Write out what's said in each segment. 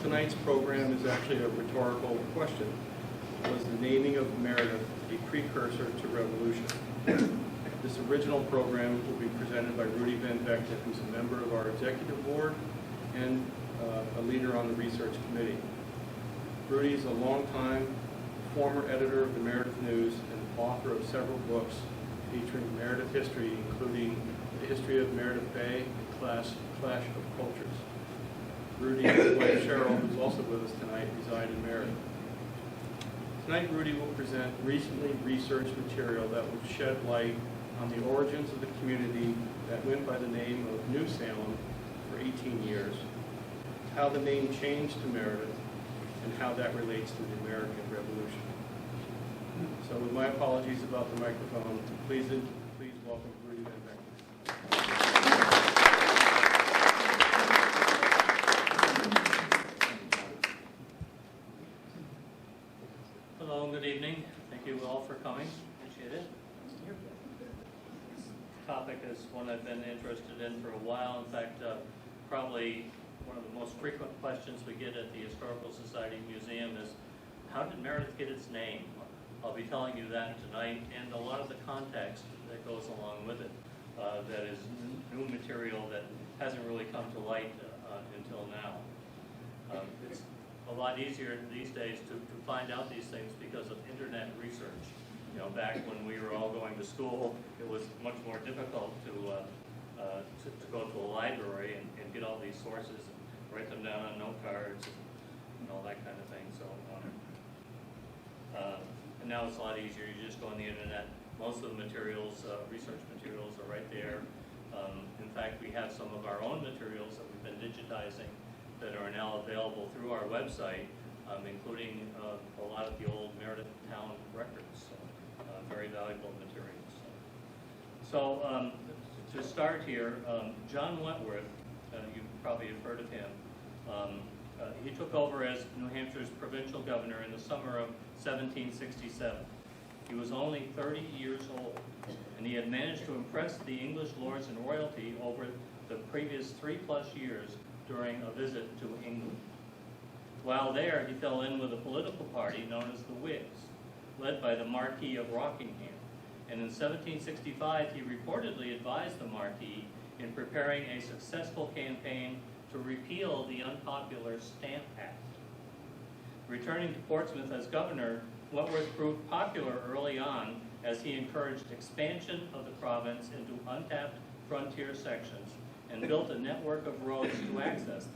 tonight's program is actually a rhetorical question. Was the naming of Meredith a precursor to revolution? This original program will be presented by Rudy VanVeghten, who's a member of our executive board and a leader on the research committee. Rudy is a longtime former editor of the Meredith News and author of several books featuring Meredith history, including The History of Meredith Bay and Clash of Cultures. Rudy and his wife Cheryl, who's also with us tonight, reside in Meredith. Tonight, Rudy will present recently researched material that will shed light on the origins of the community that went by the name of New Salem for 18 years, how the name changed to Meredith, and how that relates to the American Revolution. So with my apologies about the microphone, please welcome Rudy VanVeghten. Hello, good evening. Thank you all for coming. Appreciate it. This topic is one I've been interested in for a while. In fact, probably one of the most frequent questions we get at the Historical Society Museum is, how did Meredith get its name? I'll be telling you that tonight, and a lot of the context that goes along with it. That is new material that hasn't really come to light until now. It's a lot easier these days to find out these things because of internet research. You know, back when we were all going to school, it was much more difficult to go to a library and get all these sources and write them down on note cards and all that kind of thing. So, and now it's a lot easier. You just go on the internet. Most of the materials, research materials, are right there. In fact, we have some of our own materials that we've been digitizing that are now available through our website, including a lot of the old Meredith town records. Very valuable materials. So to start here, John Wentworth, you probably have heard of him. He took over as New Hampshire's provincial governor in the summer of 1767. He was only 30 years old, and he had managed to impress the English lords and royalty over the previous 3+ years during a visit to England. While there, he fell in with a political party known as the Whigs, led by the Marquis of Rockingham. And in 1765, he reportedly advised the Marquis in preparing a successful campaign to repeal the unpopular Stamp Act. Returning to Portsmouth as governor, Wentworth proved popular early on as he encouraged expansion of the province into untapped frontier sections and built a network of roads to access them.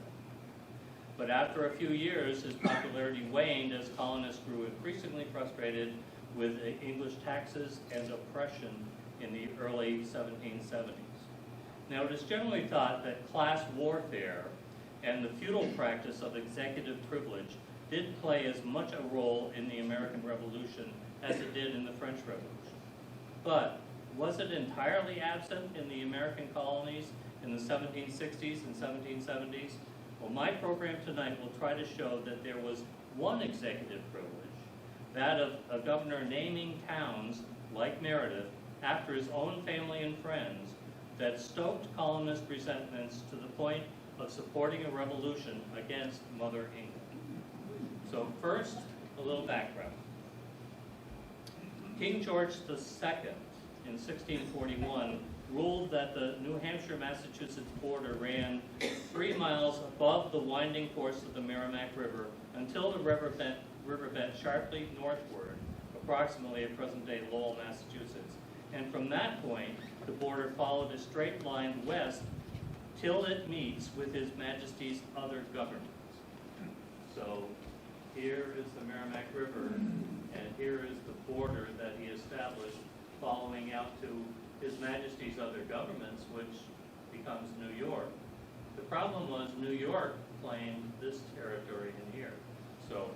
But after a few years, his popularity waned as colonists grew increasingly frustrated with English taxes and oppression in the early 1770s. Now, it is generally thought that class warfare and the feudal practice of executive privilege did play as much a role in the American Revolution as it did in the French Revolution. But was it entirely absent in the American colonies in the 1760s and 1770s? Well, my program tonight will try to show that there was one executive privilege, that of a governor naming towns like Meredith after his own family and friends, that stoked colonist resentments to the point of supporting a revolution against Mother England. So first, a little background. King George II in 1641 ruled that the New Hampshire-Massachusetts border ran 3 miles above the winding course of the Merrimack River until the river bent sharply northward, approximately at present-day Lowell, Massachusetts. And from that point, the border followed a straight line west till it meets with His Majesty's other governments. So here is the Merrimack River, and here is the border that he established following out to His Majesty's other governments, which becomes New York. The problem was New York claimed this territory in here. So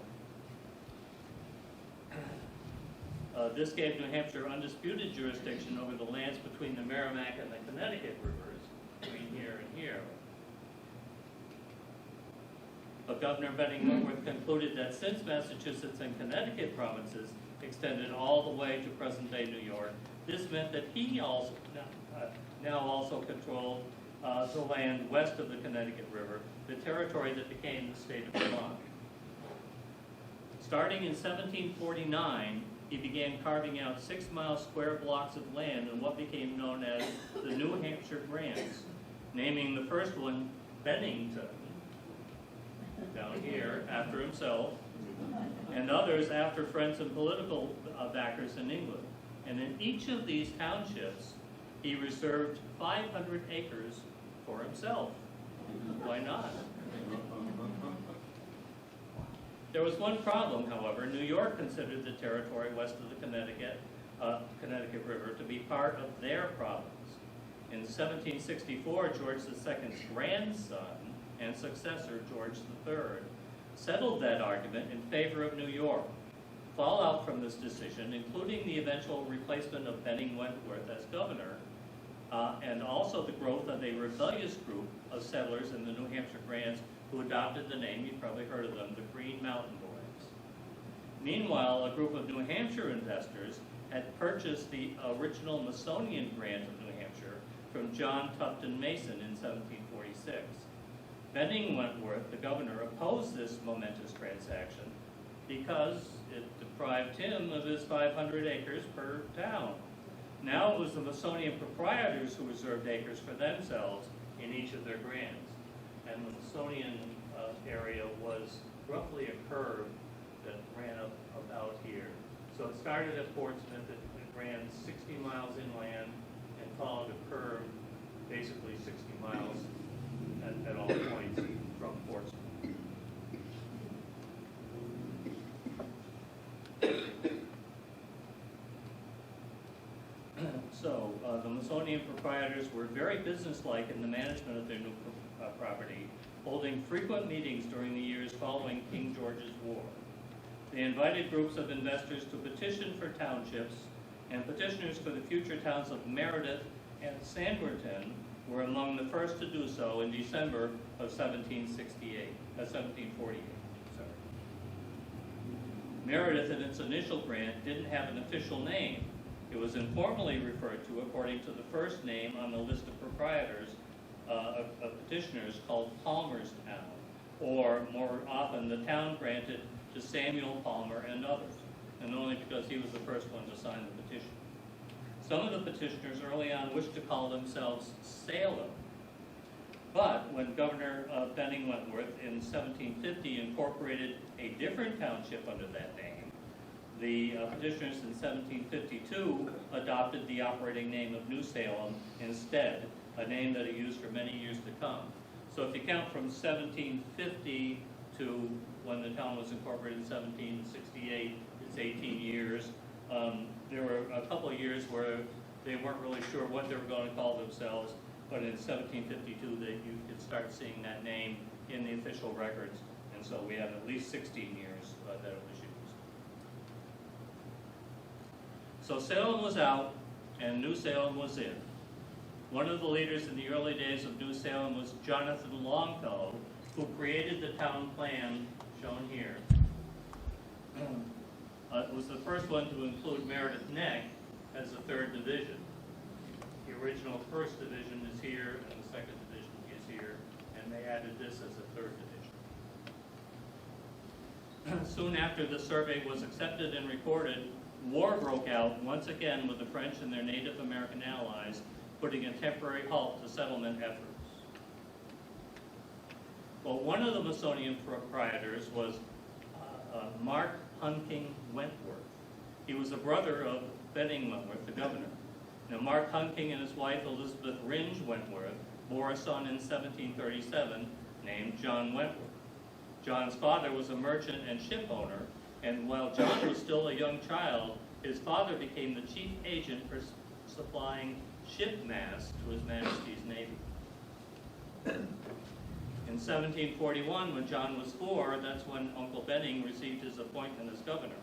this gave New Hampshire undisputed jurisdiction over the lands between the Merrimack and the Connecticut rivers, between here and here. But Governor Benning Wentworth concluded that since Massachusetts and Connecticut provinces extended all the way to present-day New York, this meant that he also now also controlled the land west of the Connecticut River, the territory that became the state of Vermont. Starting in 1749, he began carving out 6-mile square blocks of land in what became known as the New Hampshire Grants, naming the first one Bennington, down here, after himself, and others after friends and political backers in England. And in each of these townships, he reserved 500 acres for himself. Why not? There was one problem, however. New York considered the territory west of the Connecticut River to be part of their province. In 1764, George II's grandson and successor, George III, settled that argument in favor of New York. Fallout from this decision, including the eventual replacement of Benning Wentworth as governor, and also the growth of a rebellious group of settlers in the New Hampshire Grants who adopted the name, you've probably heard of them, the Green Mountain Boys. Meanwhile, a group of New Hampshire investors had purchased the original Masonian grant of New Hampshire from John Tufton Mason in 1746. Benning Wentworth, the governor, opposed this momentous transaction because it deprived him of his 500 acres per town. Now it was the Masonian proprietors who reserved acres for themselves in each of their grants. And the Masonian area was roughly a curve that ran up about here. So it started at Portsmouth, it ran 60 miles inland and followed a curve basically 60 miles at all points from Portsmouth. So the Masonian proprietors were very businesslike in the management of their new property, holding frequent meetings during the years following King George's War. They invited groups of investors to petition for townships, and petitioners for the future towns of Meredith and Sandwarton were among the first to do so in December of 1748. Meredith, in its initial grant, didn't have an official name. It was informally referred to according to the first name on the list of proprietors of petitioners, called Palmerstown, or more often the town granted to Samuel Palmer and others, and only because he was the first one to sign the petition. Some of the petitioners early on wished to call themselves Salem, but when Governor Benning Wentworth in 1750 incorporated a different township under that name, the petitioners in 1752 adopted the operating name of New Salem instead, a name that he used for many years to come. So if you count from 1750 to when the town was incorporated in 1768, it's 18 years. There were a couple of years where they weren't really sure what they were going to call themselves, but in 1752 you could start seeing that name in the official records, and so we have at least 16 years that it was used. So Salem was out, and New Salem was in. One of the leaders in the early days of New Salem was Jonathan Longfellow, who created the town plan shown here. It was the first one to include Meredith Neck as the third division. The original first division is here, and the second division is here, and they added this as a third division. Soon after the survey was accepted and recorded, war broke out once again with the French and their Native American allies, putting a temporary halt to settlement efforts. Well, one of the Masonian proprietors was Mark Hunking Wentworth. He was a brother of Benning Wentworth, the governor. Now, Mark Hunking and his wife, Elizabeth Rindge Wentworth, bore a son in 1737 named John Wentworth. John's father was a merchant and ship owner, and while John was still a young child, his father became the chief agent for supplying ship masts to His Majesty's Navy. In 1741, when John was 4, that's when Uncle Benning received his appointment as governor.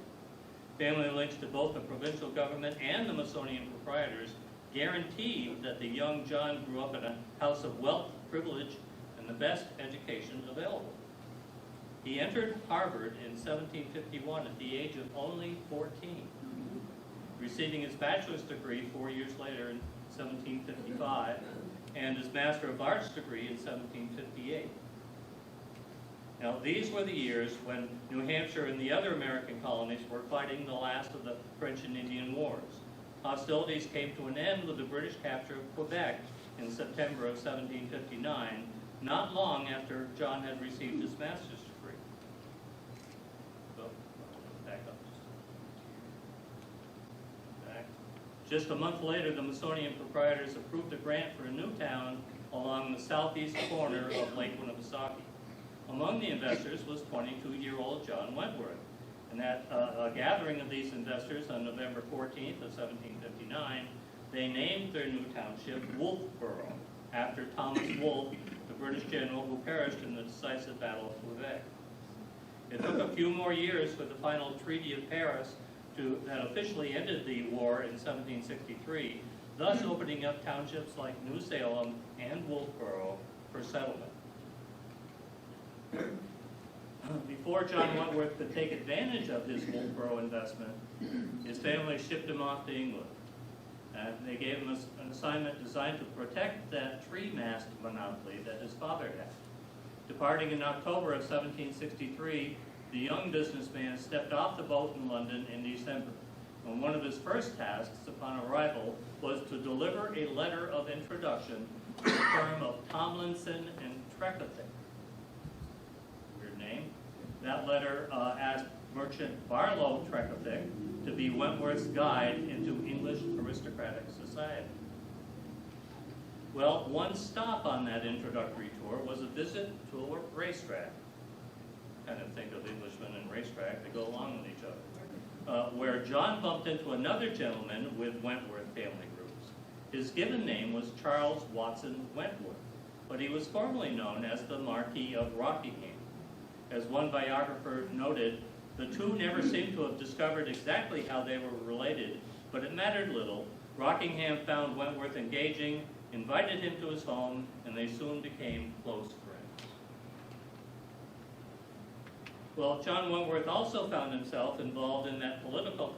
Family links to both the provincial government and the Masonian proprietors guaranteed that the young John grew up in a house of wealth, privilege, and the best education available. He entered Harvard in 1751 at the age of only 14, receiving his bachelor's degree 4 years later in 1755, and his Master of Arts degree in 1758. Now, these were the years when New Hampshire and the other American colonies were fighting the last of the French and Indian Wars. Hostilities came to an end with the British capture of Quebec in September of 1759, not long after John had received his master's degree. So, back up. Back. Just a month later, the Smithsonian proprietors approved a grant for a new town along the southeast corner of Lake Winnipesaukee. Among the investors was 22-year-old John Wentworth, and at a gathering of these investors on November 14th of 1759, they named their new township Wolfeboro, after Thomas Wolfe, the British general who perished in the decisive Battle of Quebec. It took a few more years for the final Treaty of Paris that officially ended the war in 1763, thus opening up townships like New Salem and Wolfeboro for settlement. Before John Wentworth could take advantage of his Wolfeboro investment, his family shipped him off to England. They gave him an assignment designed to protect that tree mast monopoly that his father had. Departing in October of 1763, the young businessman stepped off the boat in London in December, and one of his first tasks upon arrival was to deliver a letter of introduction to the firm of Tomlinson and Trecothick. Weird name. That letter asked merchant Barlow Trecothick to be Wentworth's guide into English aristocratic society. Well, one stop on that introductory tour was a visit to a racetrack. Kind of think of Englishmen and racetrack, they go along with each other. Where John bumped into another gentleman with Wentworth family roots. His given name was Charles Watson Wentworth, but he was formerly known as the Marquis of Rockingham. As one biographer noted, the two never seem to have discovered exactly how they were related, but it mattered little. Rockingham found Wentworth engaging, invited him to his home, and they soon became close friends. Well, John Wentworth also found himself involved in that political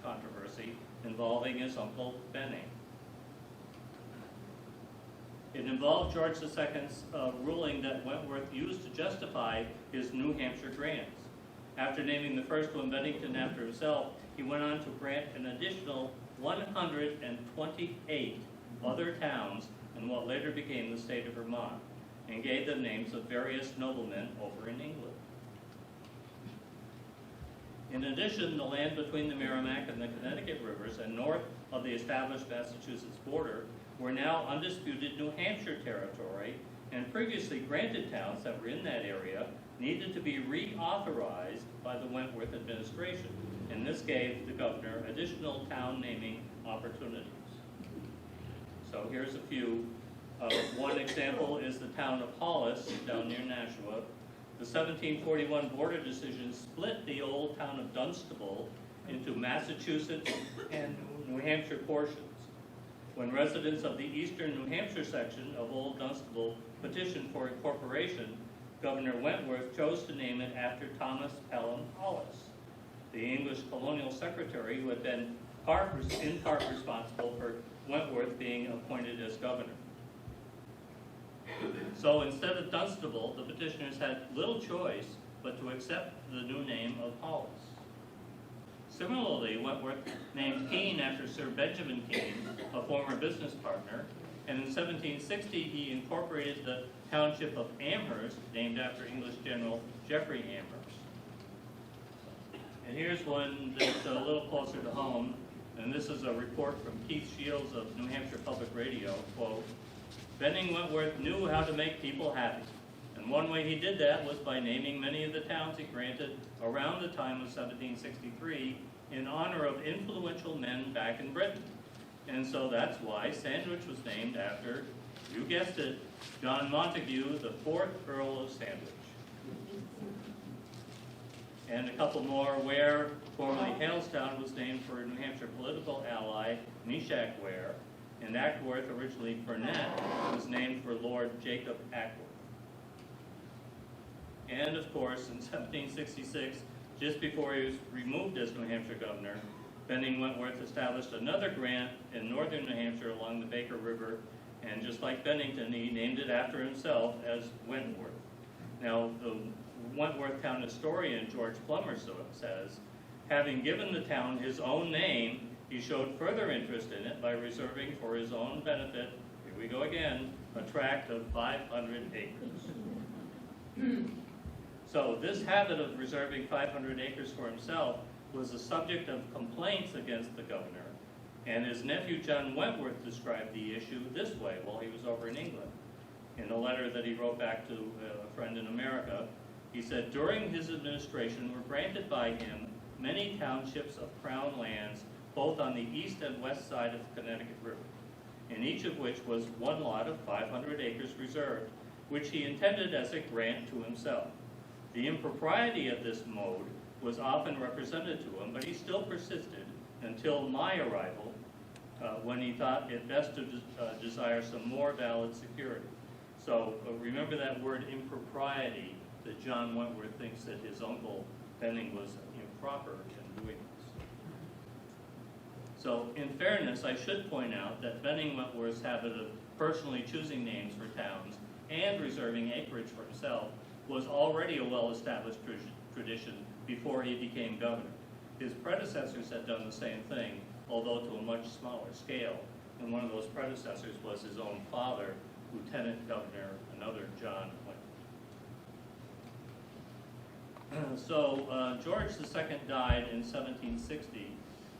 controversy involving his uncle Benning. It involved George II's ruling that Wentworth used to justify his New Hampshire grants. After naming the first one Bennington after himself, he went on to grant an additional 128 other towns in what later became the state of Vermont, and gave them names of various noblemen over in England. In addition, the land between the Merrimack and the Connecticut rivers and north of the established Massachusetts border were now undisputed New Hampshire territory, and previously granted towns that were in that area needed to be reauthorized by the Wentworth administration, and this gave the governor additional town naming opportunities. So here's a few. One example is the town of Hollis down near Nashua. The 1741 border decision split the old town of Dunstable into Massachusetts and New Hampshire portions. When residents of the eastern New Hampshire section of Old Dunstable petitioned for incorporation, Governor Wentworth chose to name it after Thomas Pelham Hollis, the English colonial secretary who had been in part responsible for Wentworth being appointed as governor. So instead of Dunstable, the petitioners had little choice but to accept the new name of Hollis. Similarly, Wentworth named Keene after Sir Benjamin Keene, a former business partner, and in 1760 he incorporated the township of Amherst, named after English General Geoffrey Amherst. And here's one that's a little closer to home, and this is a report from Keith Shields of New Hampshire Public Radio, quote, "Benning Wentworth knew how to make people happy, and one way he did that was by naming many of the towns he granted around the time of 1763 in honor of influential men back in Britain. And so that's why Sandwich was named after, you guessed it, John Montagu, the 4th Earl of Sandwich." And a couple more. Ware, formerly Halestown, was named for New Hampshire political ally Meshach Ware, and Ackworth, originally Burnett, was named for Lord Jacob Ackworth. And of course, in 1766, just before he was removed as New Hampshire governor, Benning Wentworth established another grant in northern New Hampshire along the Baker River And just like Bennington, he named it after himself as Wentworth. Now, the Wentworth town historian, George Plummer, says, having given the town his own name, he showed further interest in it by reserving for his own benefit, here we go again, a tract of 500 acres. So this habit of reserving 500 acres for himself was the subject of complaints against the governor, and his nephew John Wentworth described the issue this way while he was over in England. In a letter that he wrote back to a friend in America, he said, during his administration were granted by him many townships of crown lands, both on the east and west side of the Connecticut River, in each of which was one lot of 500 acres reserved, which he intended as a grant to himself. The impropriety of this mode was often represented to him, but he still persisted until my arrival, when he thought it best to desire some more valid security. So remember that word impropriety, that John Wentworth thinks that his uncle Benning was improper in doing this. So in fairness, I should point out that Benning Wentworth's habit of personally choosing names for towns and reserving acreage for himself was already a well-established tradition before he became governor. His predecessors had done the same thing, although to a much smaller scale. And one of those predecessors was his own father, Lieutenant Governor, another John Wentworth. So George II died in 1760,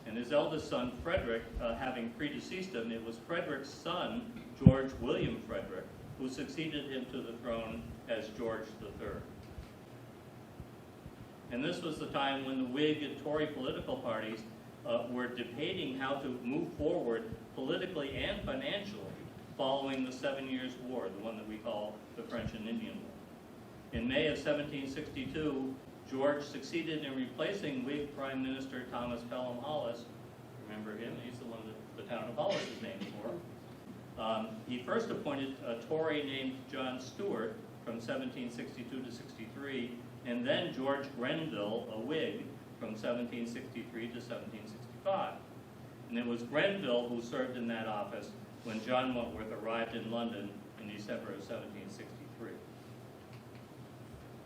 and his eldest son, Frederick, having predeceased him, it was Frederick's son, George William Frederick, who succeeded him to the throne as George III. And this was the time when the Whig and Tory political parties were debating how to move forward politically and financially following the 7 Years' War, the one that we call the French and Indian War. In May of 1762, George succeeded in replacing Whig Prime Minister Thomas Pelham Hollis. Remember him? He's the one that the town of Hollis is named for. He first appointed a Tory named John Stuart from 1762 to 63, and then George Grenville, a Whig, from 1763 to 1765. And it was Grenville who served in that office when John Wentworth arrived in London in December of 1763.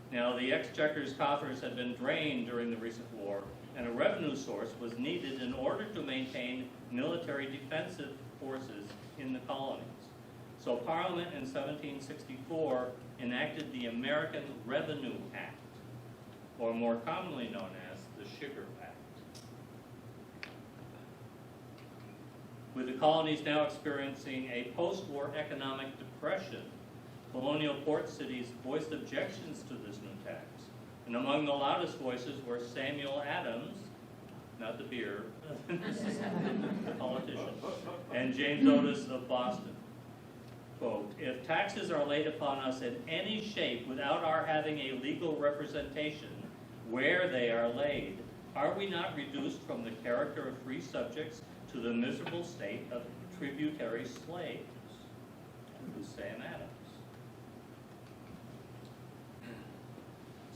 Now, the Exchequer's coffers had been drained during the recent war, and a revenue source was needed in order to maintain military defensive forces in the colonies. So Parliament in 1764 enacted the American Revenue Act, or more commonly known as the Sugar Act. With the colonies now experiencing a post-war economic depression, colonial port cities voiced objections to this new tax. And among the loudest voices were Samuel Adams, not the beer, the politician, and James Otis of Boston. Quote, if taxes are laid upon us in any shape without our having a legal representation where they are laid, are we not reduced from the character of free subjects to the miserable state of tributary slaves? That was Sam Adams.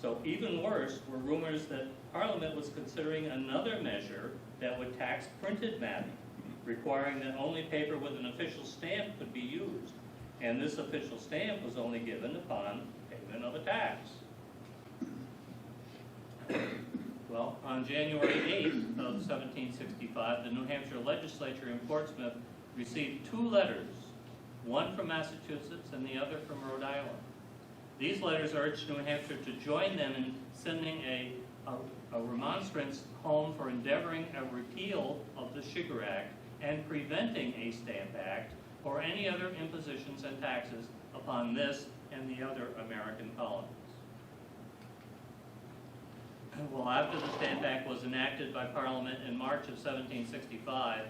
So even worse were rumors that Parliament was considering another measure that would tax printed matter, requiring that only paper with an official stamp could be used. And this official stamp was only given upon payment of a tax. Well, on January 8th of 1765, the New Hampshire legislature in Portsmouth received two letters, one from Massachusetts and the other from Rhode Island. These letters urged New Hampshire to join them in sending a remonstrance home for endeavoring a repeal of the Sugar Act and preventing a Stamp Act or any other impositions and taxes upon this and the other American colonies. Well, after the Stamp Act was enacted by Parliament in March of 1765,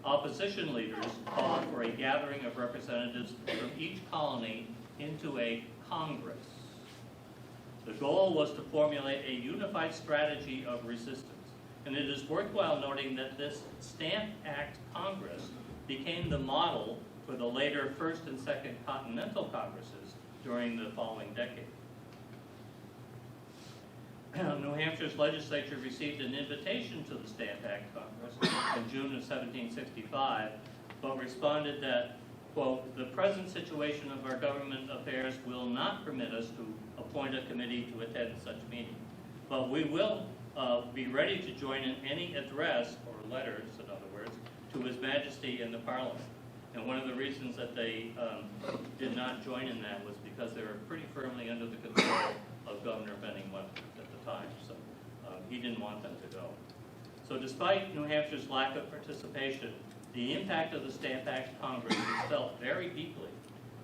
opposition leaders called for a gathering of representatives from each colony into a Congress. The goal was to formulate a unified strategy of resistance. And it is worthwhile noting that this Stamp Act Congress became the model for the later First and Second Continental Congresses during the following decade. New Hampshire's legislature received an invitation to the Stamp Act Congress in June of 1765, but responded that, quote, "The present situation of our government affairs will not permit us to appoint a committee to attend such meeting. But we will be ready to join in any address, or letters, in other words, to His Majesty and the Parliament." And one of the reasons that they did not join in that was because they were pretty firmly under the control of Governor Benning Wentworth at the time. So he didn't want them to go. So despite New Hampshire's lack of participation, the impact of the Stamp Act Congress was felt very deeply,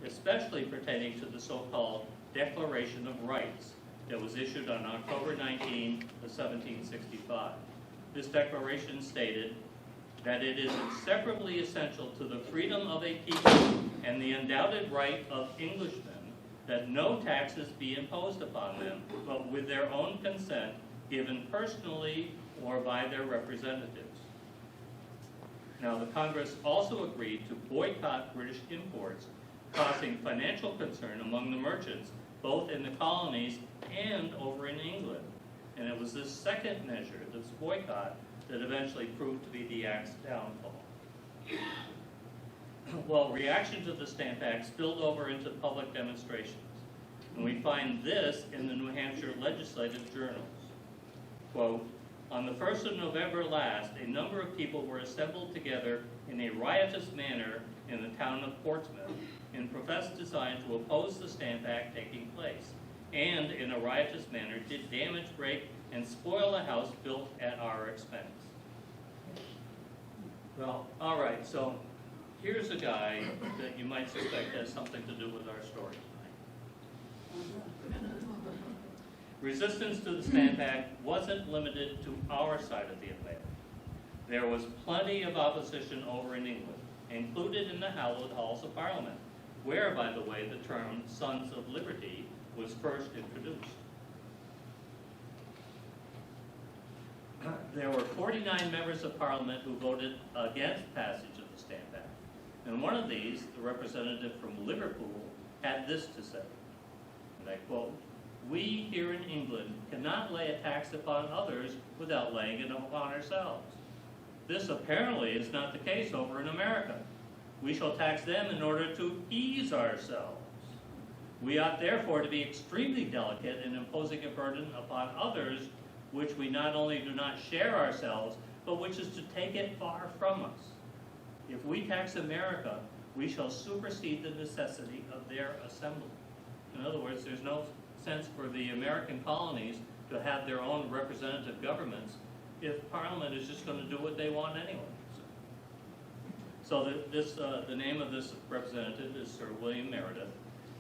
especially pertaining to the so-called Declaration of Rights that was issued on October 19, 1765. This declaration stated that it is inseparably essential to the freedom of a people and the undoubted right of Englishmen that no taxes be imposed upon them, but with their own consent, given personally or by their representatives. Now, the Congress also agreed to boycott British imports, causing financial concern among the merchants, both in the colonies and over in England. And it was this second measure, this boycott, that eventually proved to be the Act's downfall. Well, reaction to the Stamp Act spilled over into public demonstrations. And we find this in the New Hampshire Legislative Journals. Quote, "On the 1st of November last, a number of people were assembled together in a riotous manner in the town of Portsmouth in professed design to oppose the Stamp Act taking place, and in a riotous manner did damage, break, and spoil a house built at our expense." Well, all right, so here's a guy that you might suspect has something to do with our story tonight. Resistance to the Stamp Act wasn't limited to our side of the Atlantic. There was plenty of opposition over in England, included in the hallowed halls of Parliament, where, by the way, the term Sons of Liberty was first introduced. There were 49 members of Parliament who voted against passage of the Stamp Act. And one of these, the representative from Liverpool, had this to say, and I quote, "We here in England cannot lay a tax upon others without laying it upon ourselves. This apparently is not the case over in America. We shall tax them in order to ease ourselves. We ought therefore to be extremely delicate in imposing a burden upon others which we not only do not share ourselves, but which is to take it far from us. If we tax America, we shall supersede the necessity of their assembly." In other words, there's no sense for the American colonies to have their own representative governments if Parliament is just going to do what they want anyway. So the name of this representative is Sir William Meredith,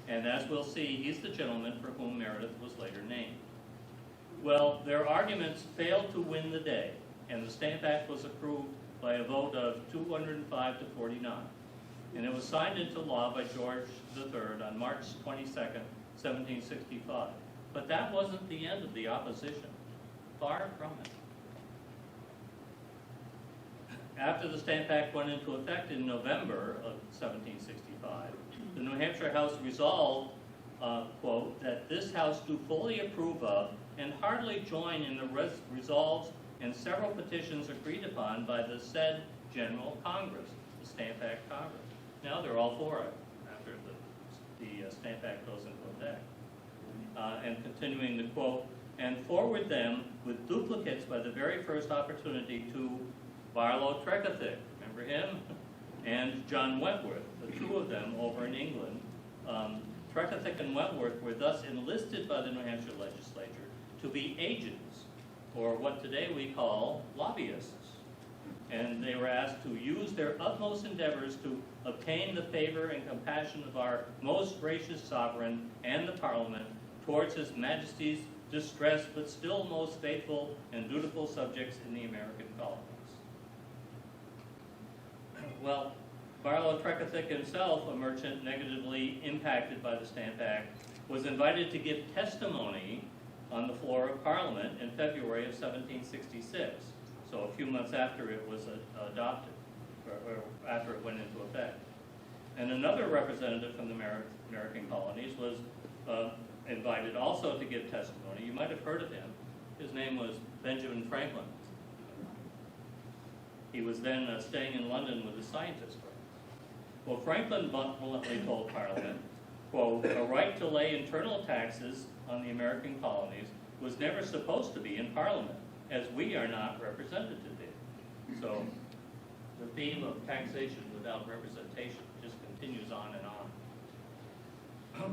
and as we'll see, he's the gentleman for whom Meredith was later named. Well, their arguments failed to win the day, and the Stamp Act was approved by a vote of 205 to 49. And it was signed into law by George III on March 22nd, 1765. But that wasn't the end of the opposition. Far from it. After the Stamp Act went into effect in November of 1765, the New Hampshire House resolved, quote, "that this House do fully approve of and heartily join in the resolves and several petitions agreed upon by the said General Congress," the Stamp Act Congress. Now they're all for it after the Stamp Act goes into effect. And continuing the quote, "and forward them with duplicates by the very first opportunity to Barlow Trechethwick," remember him, "and John Wentworth, the two of them over in England. Trechethwick and Wentworth were thus enlisted by the New Hampshire legislature to be agents, or what today we call lobbyists. And they were asked to use their utmost endeavors to obtain the favor and compassion of our most gracious sovereign and the Parliament towards His Majesty's distressed but still most faithful and dutiful subjects in the American colonies." Well, Barlow Trechethwick himself, a merchant negatively impacted by the Stamp Act, was invited to give testimony on the floor of Parliament in February of 1766, so a few months after it was adopted, or after it went into effect. And another representative from the American colonies was invited also to give testimony. You might have heard of him. His name was Benjamin Franklin. He was then staying in London with his scientist friends. Well, Franklin bluntly told Parliament, quote, "A right to lay internal taxes on the American colonies was never supposed to be in Parliament, as we are not represented today." So the theme of taxation without representation just continues on and on.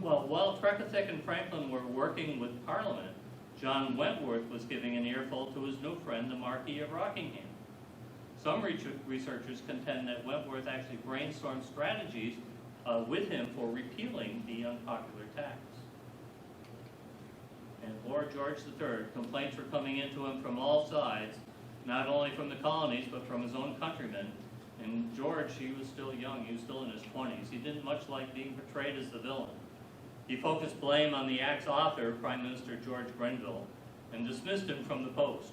Well, while Precursor and Franklin were working with Parliament, John Wentworth was giving an earful to his new friend, the Marquis of Rockingham. Some researchers contend that Wentworth actually brainstormed strategies with him for repealing the unpopular tax. And Lord George III, complaints were coming into him from all sides, not only from the colonies, but from his own countrymen. And George, he was still young, he was still in his 20s. He didn't much like being portrayed as the villain. He focused blame on the act's author, Prime Minister George Grenville, and dismissed him from the post.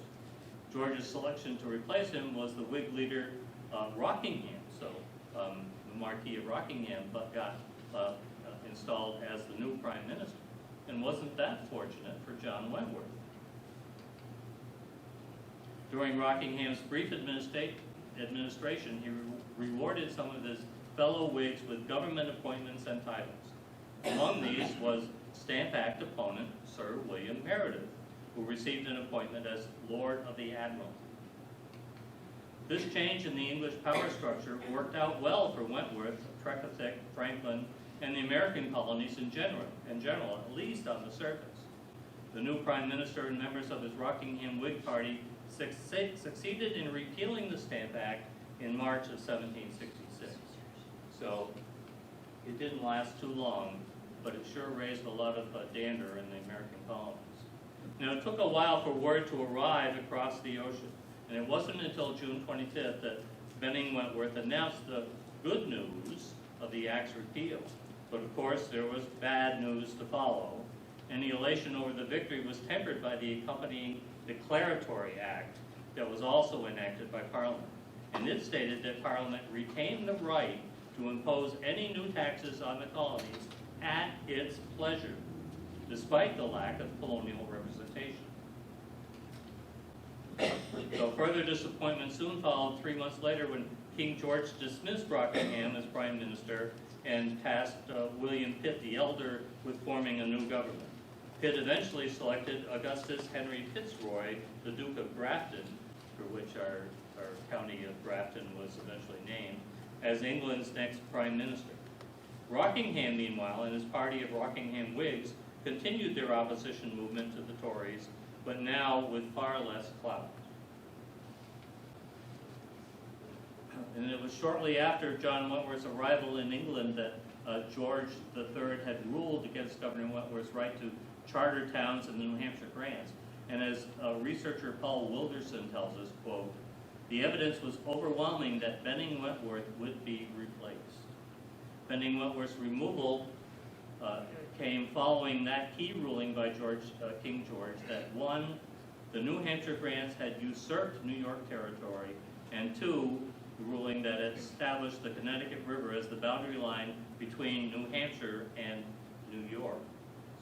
George's selection to replace him was the Whig leader Rockingham. So the Marquis of Rockingham got installed as the new Prime Minister. And wasn't that fortunate for John Wentworth? During Rockingham's brief administration, he rewarded some of his fellow Whigs with government appointments and titles. Among these was Stamp Act opponent Sir William Meredith, who received an appointment as Lord of the Admiralty. This change in the English power structure worked out well for Wentworth, Precursor, Franklin, and the American colonies in general, at least on the surface. The new Prime Minister and members of his Rockingham Whig Party succeeded in repealing the Stamp Act in March of 1766. So it didn't last too long, but it sure raised a lot of dander in the American colonies. Now, it took a while for word to arrive across the ocean, and it wasn't until June 25th that Benning Wentworth announced the good news of the Act's repeal. But of course, there was bad news to follow, and the elation over the victory was tempered by the accompanying Declaratory Act that was also enacted by Parliament. And it stated that Parliament retained the right to impose any new taxes on the colonies at its pleasure, despite the lack of colonial representation. So further disappointment soon followed 3 months later when King George dismissed Rockingham as Prime Minister and tasked William Pitt the Elder with forming a new government. Pitt eventually selected Augustus Henry Fitzroy, the Duke of Grafton, for which our county of Grafton was eventually named, as England's next Prime Minister. Rockingham, meanwhile, and his party of Rockingham Whigs continued their opposition movement to the Tories, but now with far less clout. And it was shortly after John Wentworth's arrival in England that George III had ruled against Governor Wentworth's right to charter towns in the New Hampshire grants. And as researcher Paul Wilderson tells us, quote, "The evidence was overwhelming that Benning Wentworth would be replaced." Benning Wentworth's removal came following that key ruling by King George that 1, the New Hampshire grants had usurped New York territory, and 2, the ruling that it established the Connecticut River as the boundary line between New Hampshire and New York.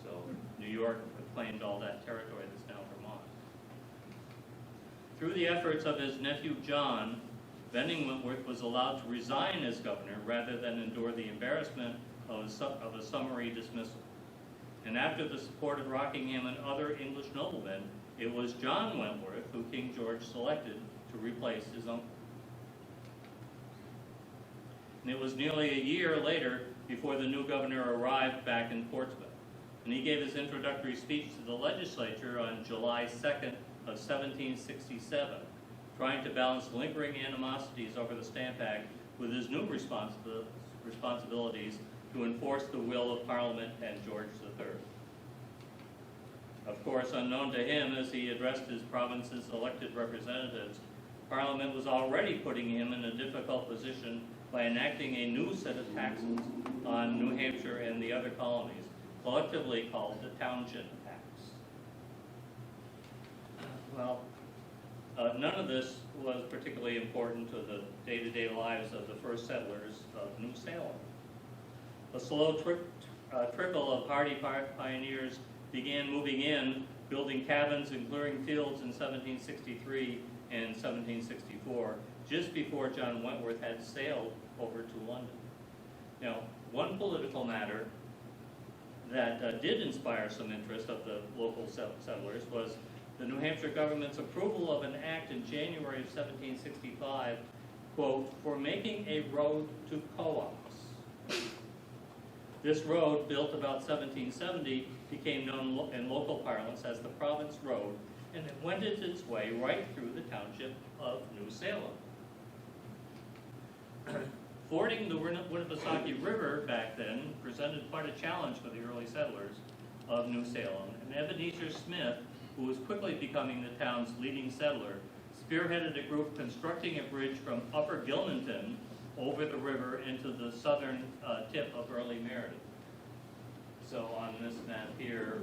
So New York claimed all that territory that's now Vermont. Through the efforts of his nephew John, Benning Wentworth was allowed to resign as governor rather than endure the embarrassment of a summary dismissal. And after the support of Rockingham and other English noblemen, it was John Wentworth who King George selected to replace his uncle. And it was nearly a year later before the new governor arrived back in Portsmouth. And he gave his introductory speech to the legislature on July 2nd of 1767, trying to balance lingering animosities over the Stamp Act with his new responsibilities to enforce the will of Parliament and George III. Of course, unknown to him, as he addressed his province's elected representatives, Parliament was already putting him in a difficult position by enacting a new set of taxes on New Hampshire and the other colonies, collectively called the Townshend Tax. Well, none of this was particularly important to the day-to-day lives of the first settlers of New Salem. A slow trickle of hardy pioneers began moving in, building cabins and clearing fields in 1763 and 1764, just before John Wentworth had sailed over to London. Now, one political matter that did inspire some interest of the local settlers was the New Hampshire government's approval of an act in January of 1765, quote, for making a road to co-ops. This road, built about 1770, became known in local parlance as the Province Road, and it wended its way right through the township of New Salem. Fording the Winnipesaukee River back then presented quite a challenge for the early settlers of New Salem, and Ebenezer Smith, who was quickly becoming the town's leading settler, spearheaded a group constructing a bridge from Upper Gilmanton over the river into the southern tip of early Meredith. So on this map here,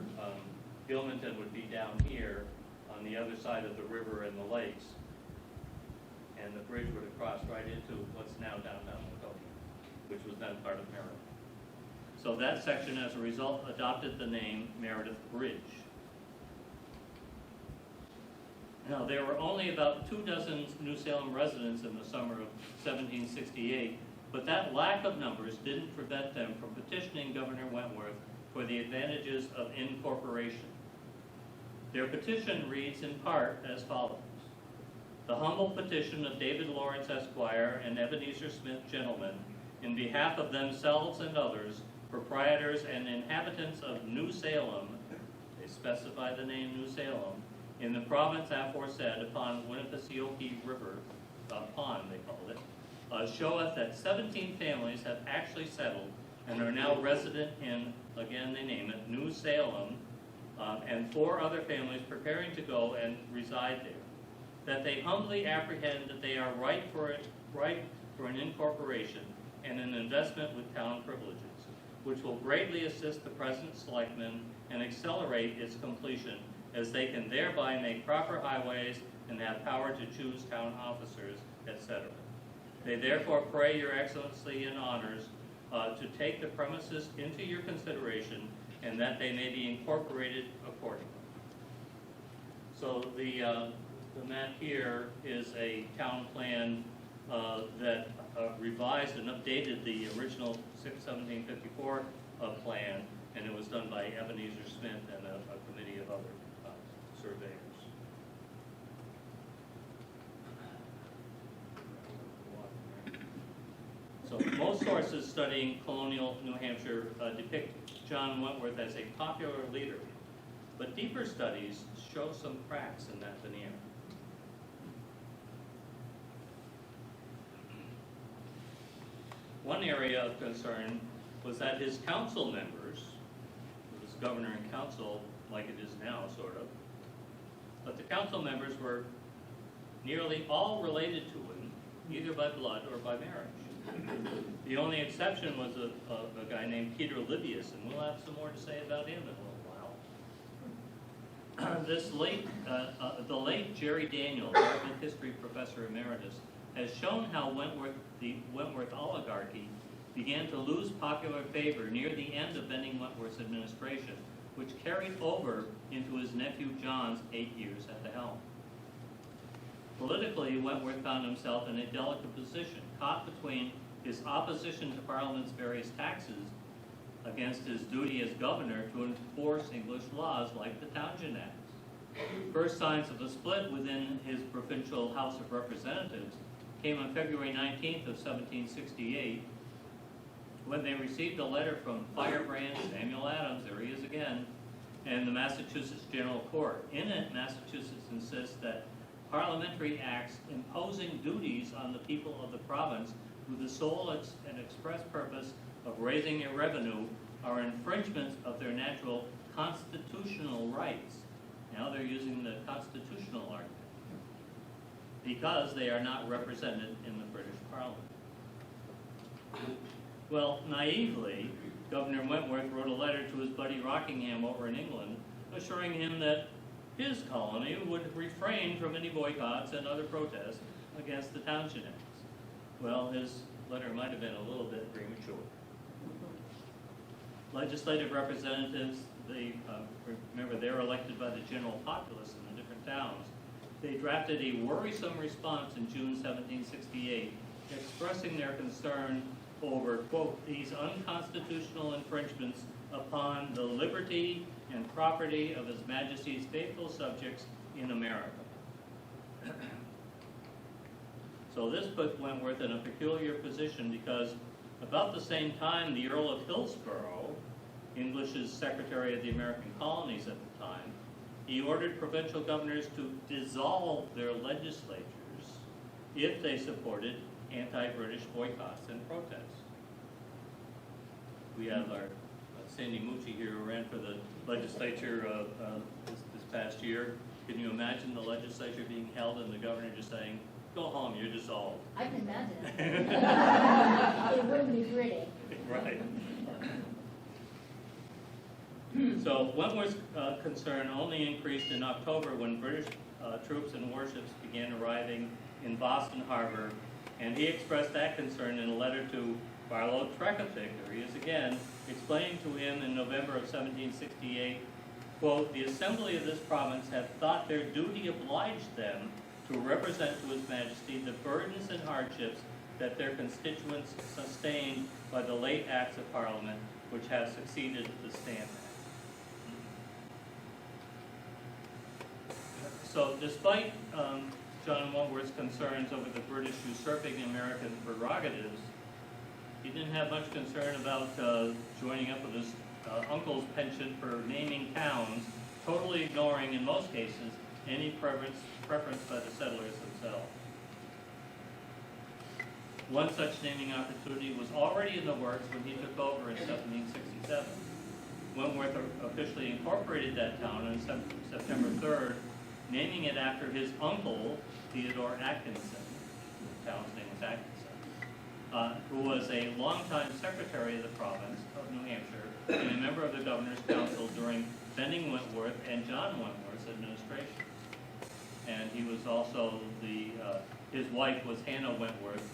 Gilmanton would be down here on the other side of the river and the lakes, and the bridge would have crossed right into what's now downtown Laconia, which was then part of Meredith. So that section, as a result, adopted the name Meredith Bridge. Now, there were only about 24 New Salem residents in the summer of 1768, but that lack of numbers didn't prevent them from petitioning Governor Wentworth for the advantages of incorporation. Their petition reads in part as follows. The humble petition of David Lawrence Esquire and Ebenezer Smith gentlemen, in behalf of themselves and others, proprietors and inhabitants of New Salem, they specify the name New Salem, in the province aforesaid upon Winnipesaukee River, pond they called it, showeth that 17 families have actually settled and are now resident in, again they name it, New Salem, and 4 other families preparing to go and reside there. That they humbly apprehend that they are right for an incorporation and an investment with town privileges, which will greatly assist the present selectmen and accelerate its completion, as they can thereby make proper highways and have power to choose town officers, etc. They therefore pray your excellency and honors to take the premises into your consideration, and that they may be incorporated accordingly. So the map here is a town plan that revised and updated the original 1754 plan, and it was done by Ebenezer Smith and a committee of other surveyors. So most sources studying colonial New Hampshire depict John Wentworth as a popular leader, but deeper studies show some cracks in that veneer. One area of concern was that his council members, it was governor and council like it is now, sort of, but the council members were nearly all related to him, either by blood or by marriage. The only exception was a guy named Peter Livius, and we'll have some more to say about him in a little while. The late Jerry Daniel, Harvard history professor emeritus, has shown how the Wentworth oligarchy began to lose popular favor near the end of Benning Wentworth's administration, which carried over into his nephew John's 8 years at the helm. Politically, Wentworth found himself in a delicate position, caught between his opposition to Parliament's various taxes against his duty as governor to enforce English laws like the Townshend Acts. First signs of a split within his provincial House of Representatives came on February 19th of 1768, when they received a letter from Firebrand Samuel Adams, there he is again, and the Massachusetts General Court. In it, Massachusetts insists that parliamentary acts imposing duties on the people of the province with the sole and express purpose of raising a revenue are infringements of their natural constitutional rights. Now they're using the constitutional argument, because they are not represented in the British Parliament. Well, naively, Governor Wentworth wrote a letter to his buddy Rockingham over in England, assuring him that his colony would refrain from any boycotts and other protests against the Townshend Acts. Well, his letter might have been a little bit premature. Legislative representatives, remember they're elected by the general populace in the different towns. They drafted a worrisome response in June 1768, expressing their concern over, quote, these unconstitutional infringements upon the liberty and property of His Majesty's faithful subjects in America. So this put Wentworth in a peculiar position because about the same time, the Earl of Hillsborough, English's Secretary of the American Colonies at the time, he ordered provincial governors to dissolve their legislatures if they supported anti-British boycotts and protests. We have our Sandy Mucci here who ran for the legislature this past year. Can you imagine the legislature being held and the governor just saying, go home, you're dissolved? I can imagine. It wouldn't be pretty. Right. So Wentworth's concern only increased in October when British troops and warships began arriving in Boston Harbor, and he expressed that concern in a letter to Barlow Trekathik, there he is again, explaining to him in November of 1768, quote, the Assembly of this province have thought their duty obliged them to represent to His Majesty the burdens and hardships that their constituents sustained by the late acts of Parliament which have succeeded the Stamp Act. So despite John Wentworth's concerns over the British usurping American prerogatives, he didn't have much concern about joining up with his uncle's penchant for naming towns, totally ignoring, in most cases, any preference by the settlers themselves. One such naming opportunity was already in the works when he took over in 1767. Wentworth officially incorporated that town on September 3rd, naming it after his uncle, Theodore Atkinson. The town's name was Atkinson, who was a longtime secretary of the province of New Hampshire and a member of the Governor's Council during Benning Wentworth and John Wentworth's administration. And he was also his wife was Hannah Wentworth,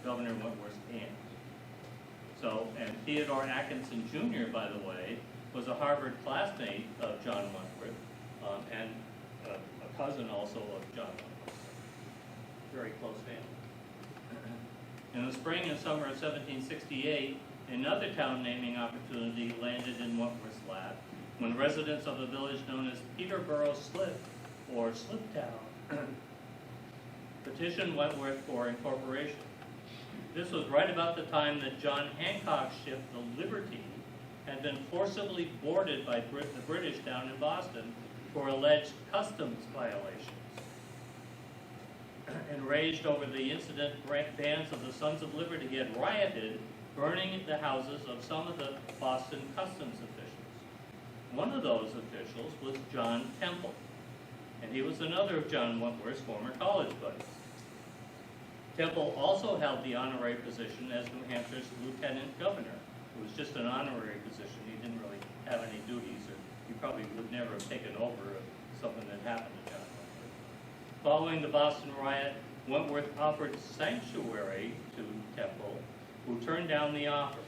Governor Wentworth's aunt. So, and Theodore Atkinson Jr., by the way, was a Harvard classmate of John Wentworth, and a cousin also of John Wentworth. Very close family. In the spring and summer of 1768, another town naming opportunity landed in Wentworth's lap when residents of a village known as Peterborough Slip, or Sliptown, petitioned Wentworth for incorporation. This was right about the time that John Hancock's ship, the Liberty, had been forcibly boarded by the British down in Boston for alleged customs violations. Enraged over the incident, bands of the Sons of Liberty had rioted, burning the houses of some of the Boston customs officials. One of those officials was John Temple, and he was another of John Wentworth's former college buddies. Temple also held the honorary position as New Hampshire's lieutenant governor. It was just an honorary position. He didn't really have any duties, or he probably would never have taken over something that happened to John Wentworth. Following the Boston riot, Wentworth offered sanctuary to Temple, who turned down the offer.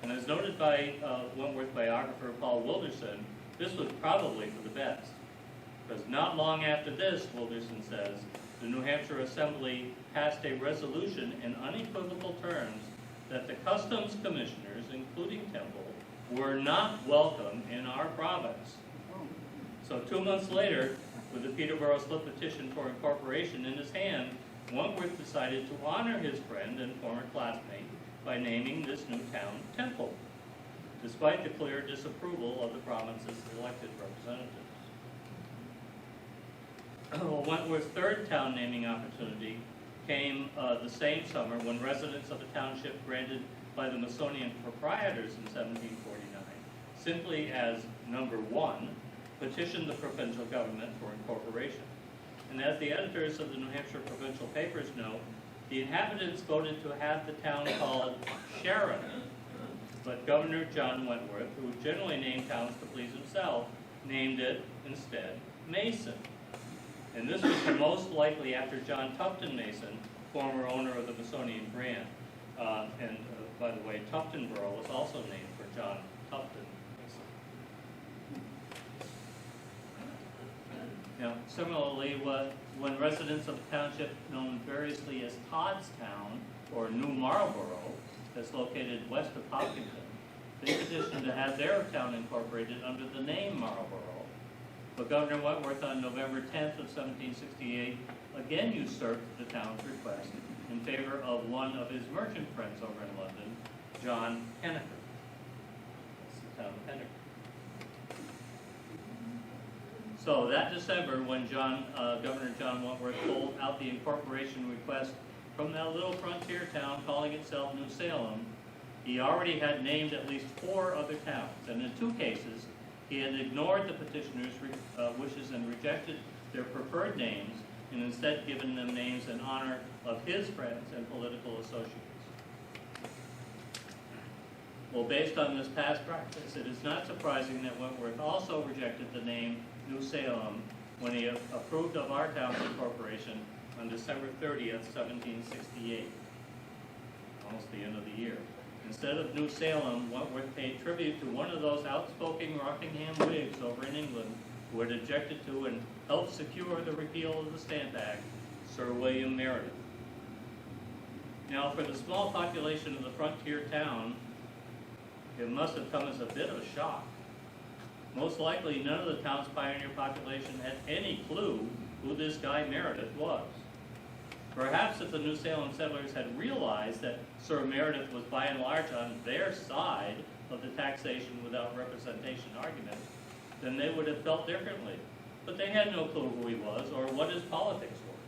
And as noted by Wentworth biographer Paul Wilderson, this was probably for the best. Because not long after this, Wilderson says, the New Hampshire Assembly passed a resolution in unequivocal terms that the customs commissioners, including Temple, were not welcome in our province. So 2 months later, with the Peterborough Slip petition for incorporation in his hand, Wentworth decided to honor his friend and former classmate by naming this new town Temple, despite the clear disapproval of the province's elected representatives. Wentworth's third town naming opportunity came the same summer when residents of a township granted by the Masonian proprietors in 1749, simply as number 1, petitioned the provincial government for incorporation. And as the editors of the New Hampshire provincial papers note, the inhabitants voted to have the town called Sharon, but Governor John Wentworth, who generally named towns to please himself, named it instead Mason. And this was most likely after John Tufton Mason, former owner of the Masonian grant. And by the way, Tuftonboro was also named for John Tufton Mason. Now, similarly, when residents of the township known variously as Toddstown or New Marlborough that's located west of Hopkinton. They petitioned to have their town incorporated under the name Marlborough. But Governor Wentworth on November 10th of 1768 again usurped the town's request in favor of one of his merchant friends over in London, John Henniker. That's the town of Henniker. So that December, when Governor John Wentworth pulled out the incorporation request from that little frontier town calling itself New Salem, he already had named at least 4 other towns, and in 2 cases, he had ignored the petitioners' wishes and rejected their preferred names, and instead given them names in honor of his friends and political associates. Well, based on this past practice, it is not surprising that Wentworth also rejected the name New Salem when he approved of our town's incorporation on December 30th, 1768, almost the end of the year. Instead of New Salem, Wentworth paid tribute to one of those outspoken Rockingham Whigs over in England who had objected to and helped secure the repeal of the Stamp Act, Sir William Meredith. Now, for the small population of the frontier town, it must have come as a bit of a shock. Most likely, none of the town's pioneer population had any clue who this guy Meredith was. Perhaps if the New Salem settlers had realized that Sir Meredith was by and large on their side of the taxation without representation argument, then they would have felt differently. But they had no clue who he was or what his politics were.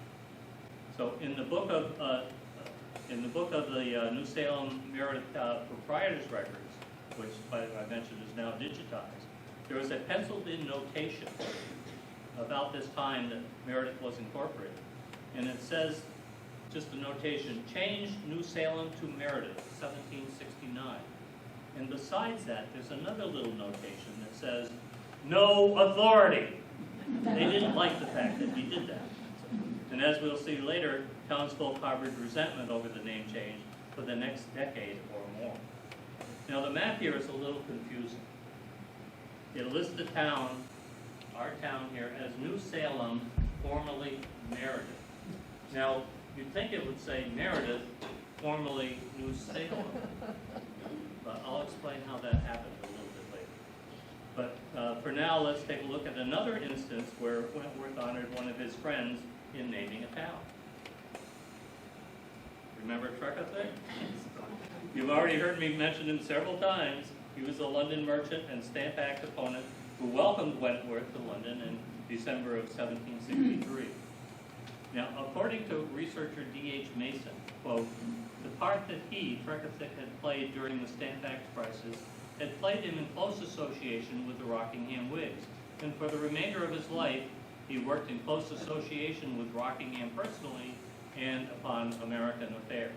So in the book of the New Salem Meredith proprietors records, which I mentioned is now digitized, there was a penciled-in notation about this time that Meredith was incorporated. And it says, just a notation, changed New Salem to Meredith, 1769. And besides that, there's another little notation that says, no authority. They didn't like the fact that he did that. And as we'll see later, townsfolk harbored resentment over the name change for the next decade or more. Now the map here is a little confusing. It lists the town, our town here, as New Salem, formerly Meredith. Now, you'd think it would say Meredith, formerly New Salem. But I'll explain how that happened a little bit later. But for now, let's take a look at another instance where Wentworth honored one of his friends in naming a town. Remember Precursor? You've already heard me mention him several times. He was a London merchant and Stamp Act opponent who welcomed Wentworth to London in December of 1763. Now, according to researcher D.H. Mason, quote, the part that he, Precursor, had played during the Stamp Act crisis had played him in close association with the Rockingham Whigs, and for the remainder of his life, he worked in close association with Rockingham personally and upon American affairs.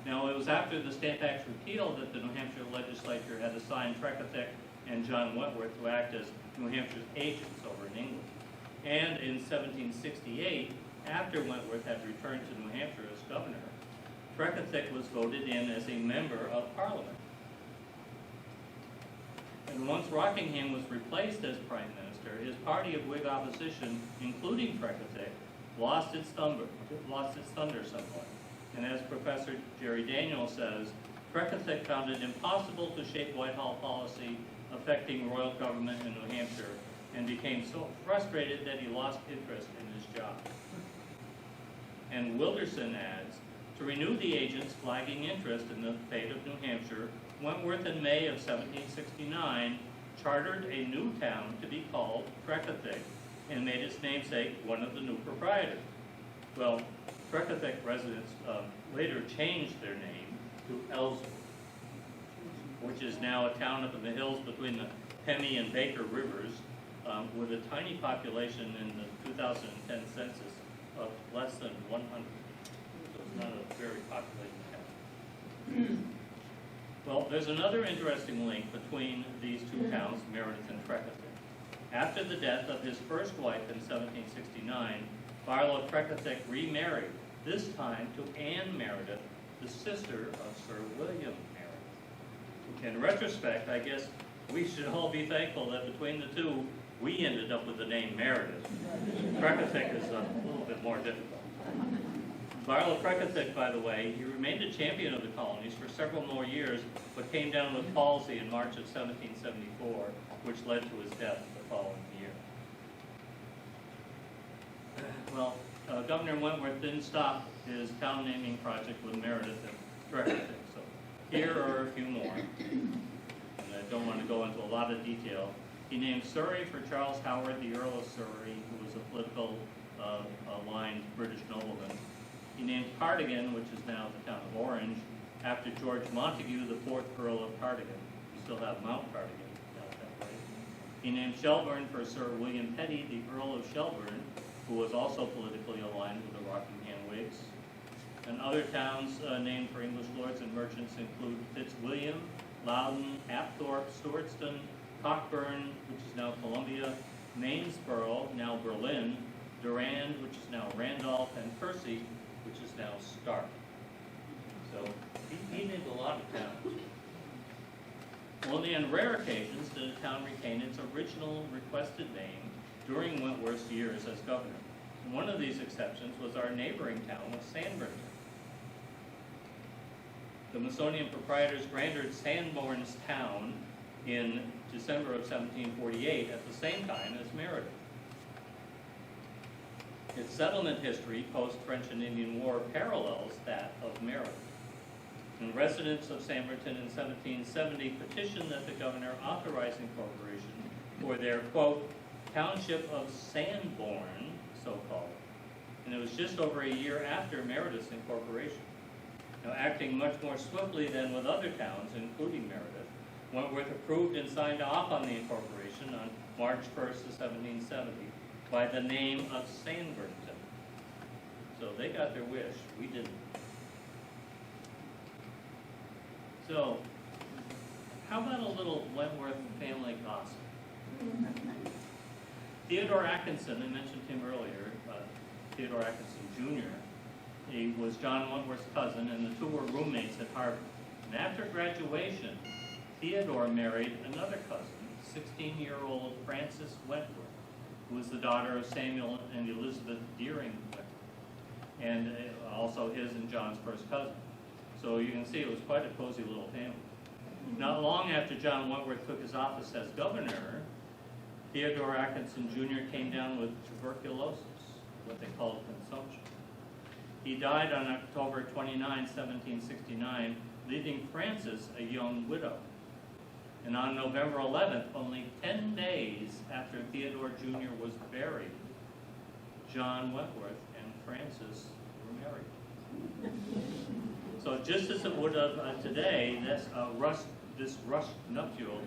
Now, it was after the Stamp Act's repeal that the New Hampshire legislature had assigned Precursor and John Wentworth to act as New Hampshire's agents over in England. And in 1768, after Wentworth had returned to New Hampshire as governor, Precursor was voted in as a member of Parliament. And once Rockingham was replaced as Prime Minister, his party of Whig opposition, including Precursor, lost its thunder somewhat. And as Professor Jerry Daniel says, Precursor found it impossible to shape Whitehall policy affecting royal government in New Hampshire and became so frustrated that he lost interest in his job. And Wilderson adds, to renew the agent's flagging interest in the fate of New Hampshire, Wentworth in May of 1769 chartered a new town to be called Precursor and made its namesake one of the new proprietors. Well, Precursor residents later changed their name to Ellsworth, which is now a town up in the hills between the Pemmy and Baker rivers, with a tiny population in the 2010 census of less than 100. So it's not a very populated town. Well, there's another interesting link between these two towns, Meredith and Precursor. After the death of his first wife in 1769, Barlow Precursor remarried, this time to Anne Meredith, the sister of Sir William Meredith. In retrospect, I guess we should all be thankful that between the two, we ended up with the name Meredith. Precursor is a little bit more difficult. Barlow Precursor, by the way, he remained a champion of the colonies for several more years, but came down with palsy in March of 1774, which led to his death the following year. Well, Governor Wentworth didn't stop his town naming project with Meredith and Precursor, so here are a few more. And I don't want to go into a lot of detail. He named Surrey for Charles Howard, the Earl of Surrey, who was a political aligned British nobleman. He named Cardigan, which is now the town of Orange, after George Montague, the 4th Earl of Cardigan. You still have Mount Cardigan out that way. He named Shelburne for Sir William Petty, the Earl of Shelburne, who was also politically aligned with the Rockingham Whigs. And other towns named for English lords and merchants include Fitzwilliam, Loudon, Apthorpe, Stewartston, Cockburn, which is now Columbia, Mainsborough, now Berlin, Durand, which is now Randolph, and Percy, which is now Stark. So he named a lot of towns. Only on rare occasions did a town retain its original requested name during Wentworth's years as governor. One of these exceptions was our neighboring town of Sanborn. The Smithsonian proprietors granted Sanborn's town in December of 1748 at the same time as Meredith. Its settlement history post-French and Indian War parallels that of Meredith. And residents of Sanbornton in 1770 petitioned that the governor authorize incorporation for their, quote, township of Sanborn, so-called. And it was just over a year after Meredith's incorporation. Now, acting much more swiftly than with other towns, including Meredith, Wentworth approved and signed off on the incorporation on March 1st of 1770 by the name of Sanbornton. So they got their wish, we didn't. So, how about a little Wentworth family gossip? Theodore Atkinson, I mentioned him earlier, Theodore Atkinson Jr. He was John Wentworth's cousin, and the two were roommates at Harvard. And after graduation, Theodore married another cousin, 16-year-old Frances Wentworth, who was the daughter of Samuel and Elizabeth Deering Wentworth, and also his and John's first cousin. So you can see it was quite a cozy little family. Not long after John Wentworth took his office as governor, Theodore Atkinson Jr. came down with tuberculosis, what they called consumption. He died on October 29, 1769, leaving Frances a young widow. And on November 11th, only 10 days after Theodore Jr. was buried, John Wentworth and Frances were married. So just as it would have today, this rushed nuptial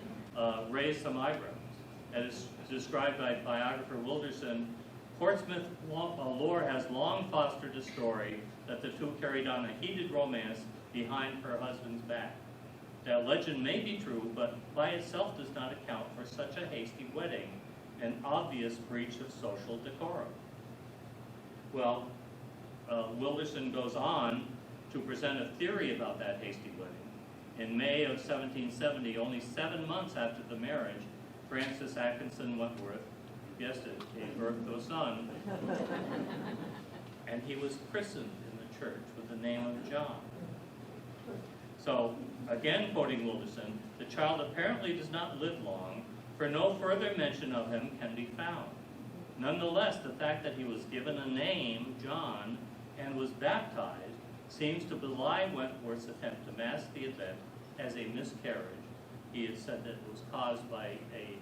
raised some eyebrows. As described by biographer Wilderson, Portsmouth lore has long fostered a story that the two carried on a heated romance behind her husband's back. That legend may be true, but by itself does not account for such a hasty wedding, an obvious breach of social decorum. Well, Wilderson goes on to present a theory about that hasty wedding. In May of 1770, only 7 months after the marriage, Frances Atkinson Wentworth, you guessed it, gave birth to a son, and he was christened in the church with the name of John. So, again quoting Wilderson, the child apparently does not live long, for no further mention of him can be found. Nonetheless, the fact that he was given a name, John, and was baptized, seems to belie Wentworth's attempt to mask the event as a miscarriage. He had said that it was caused by a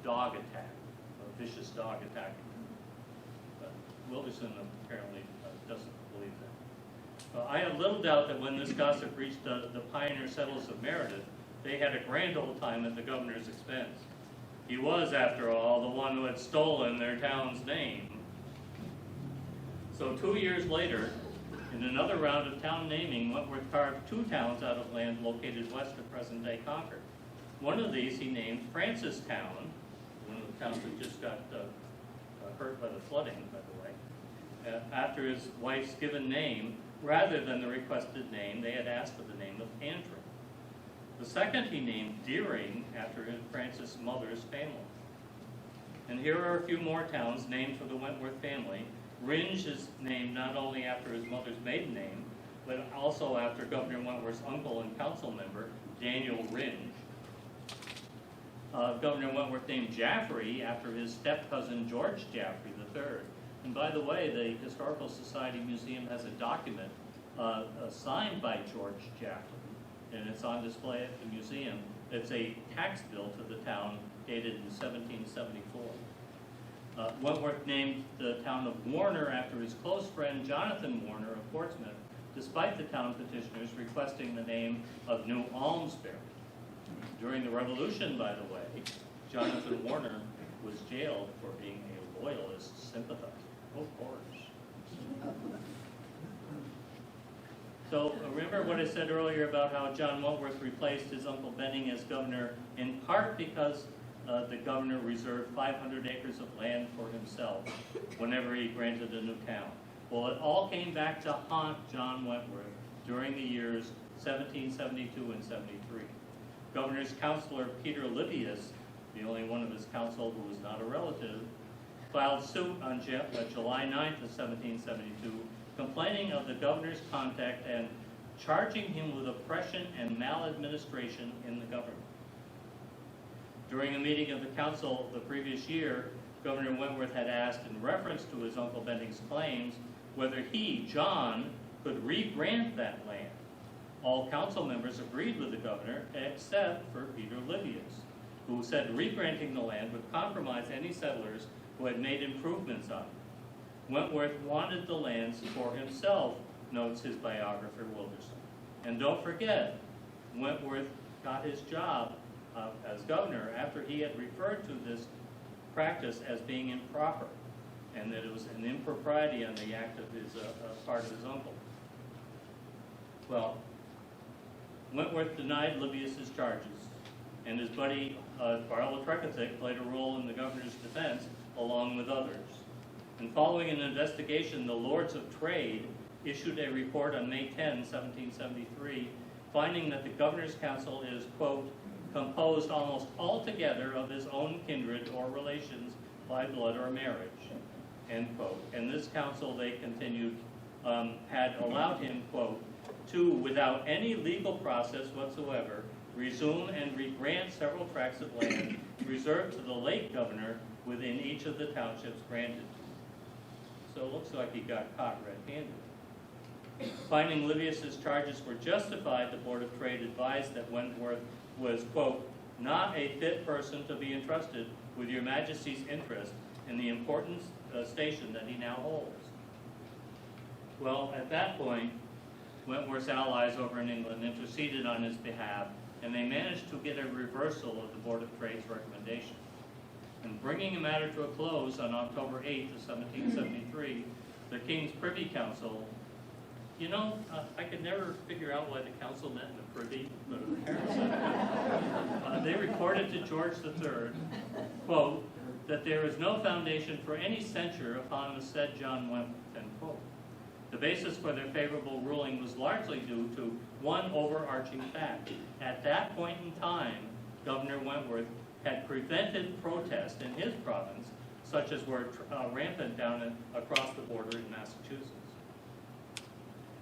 dog attack, a vicious dog attack. But Wilderson apparently doesn't believe that. I have little doubt that when this gossip reached the pioneer settlers of Meredith, they had a grand old time at the governor's expense. He was, after all, the one who had stolen their town's name. So 2 years later, in another round of town naming, Wentworth carved 2 towns out of land located west of present-day Concord. One of these he named Francistown, one of the towns that just got hurt by the flooding, by the way, after his wife's given name, rather than the requested name they had asked for the name of Antrim. The second he named Deering, after Frances' mother's family. And here are a few more towns named for the Wentworth family, Rindge is named not only after his mother's maiden name, but also after Governor Wentworth's uncle and council member, Daniel Rindge. Governor Wentworth named Jaffrey after his step-cousin George Jaffrey III. And by the way, the Historical Society Museum has a document signed by George Jaffrey, and it's on display at the museum. It's a tax bill to the town dated in 1774. Wentworth named the town of Warner after his close friend Jonathan Warner of Portsmouth, despite the town petitioners requesting the name of New Almsbury. During the Revolution, by the way, Jonathan Warner was jailed for being a loyalist sympathizer. Of course. So remember what I said earlier about how John Wentworth replaced his Uncle Benning as governor, in part because the governor reserved 500 acres of land for himself whenever he granted a new town. Well, it all came back to haunt John Wentworth during the years 1772 and 73. Governor's counselor Peter Livius, the only one of his council who was not a relative, filed suit on July 9th of 1772, complaining of the governor's conduct and charging him with oppression and maladministration in the government. During a meeting of the council the previous year, Governor Wentworth had asked, in reference to his Uncle Benning's claims, whether he, John, could re-grant that land. All council members agreed with the governor, except for Peter Livius, who said re-granting the land would compromise any settlers who had made improvements on it. Wentworth wanted the lands for himself, notes his biographer Wilderson. And don't forget, Wentworth got his job as governor after he had referred to this practice as being improper, and that it was an impropriety on the act of his part of his uncle. Well, Wentworth denied Livius's charges, and his buddy Barlow Trecothick played a role in the governor's defense, along with others. And following an investigation, the Lords of Trade issued a report on May 10, 1773, finding that the governor's council is, quote, composed almost altogether of his own kindred or relations by blood or marriage, end quote. And this council, they continued, had allowed him, quote, to, without any legal process whatsoever, resume and regrant several tracts of land reserved to the late governor within each of the townships granted. So it looks like he got caught red-handed. Finding Livius's charges were justified, the Board of Trade advised that Wentworth was, quote, not a fit person to be entrusted with your Majesty's interest in the important station that he now holds. Well, at that point, Wentworth's allies over in England interceded on his behalf, and they managed to get a reversal of the Board of Trade's recommendation. And bringing the matter to a close on October 8th of 1773, the King's Privy Council, you know, I could never figure out why the council met in the privy, but apparently they reported to George III, quote, that there is no foundation for any censure upon the said John Wentworth, end quote. The basis for their favorable ruling was largely due to one overarching fact. At that point in time, Governor Wentworth had prevented protest in his province, such as were rampant down across the border in Massachusetts.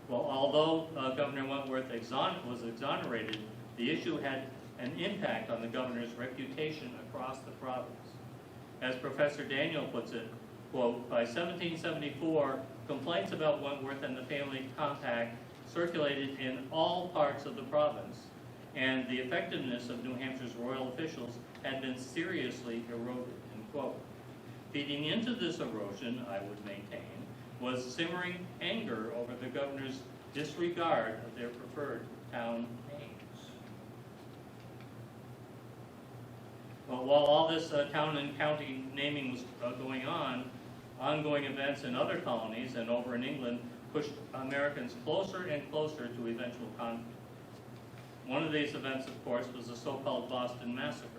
Well, although Governor Wentworth was exonerated, the issue had an impact on the governor's reputation across the province. As Professor Daniel puts it, quote, by 1774, complaints about Wentworth and the family compact circulated in all parts of the province, and the effectiveness of New Hampshire's royal officials had been seriously eroded, end quote. Feeding into this erosion, I would maintain, was simmering anger over the governor's disregard of their preferred town names. Well, while all this town and county naming was going on, ongoing events in other colonies and over in England pushed Americans closer and closer to eventual conflict. One of these events, of course, was the so-called Boston Massacre.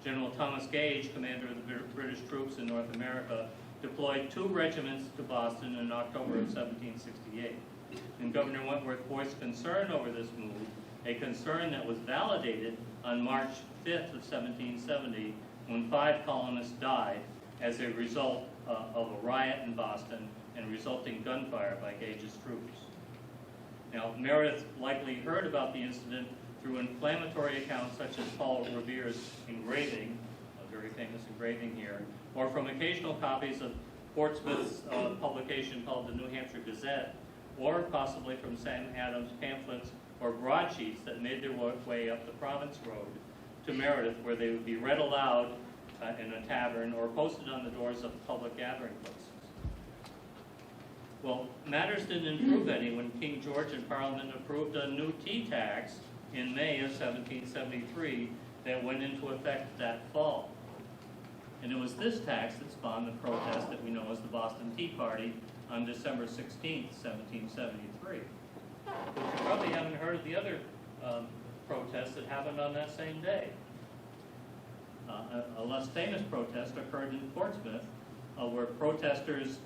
General Thomas Gage, commander of the British troops in North America, deployed 2 regiments to Boston in October of 1768. And Governor Wentworth voiced concern over this move, a concern that was validated on March 5th of 1770, when 5 colonists died as a result of a riot in Boston and resulting gunfire by Gage's troops. Now, Meredith likely heard about the incident through inflammatory accounts such as Paul Revere's engraving, a very famous engraving here, or from occasional copies of Portsmouth's publication called the New Hampshire Gazette, or possibly from Sam Adams' pamphlets or broadsheets that made their way up the Province Road to Meredith, where they would be read aloud in a tavern or posted on the doors of public gathering places. Well, matters didn't improve any when King George and Parliament approved a new tea tax in May of 1773 that went into effect that fall. And it was this tax that spawned the protest that we know as the Boston Tea Party on December 16, 1773. But you probably haven't heard of the other protests that happened on that same day. A less famous protest occurred in Portsmouth, where protesters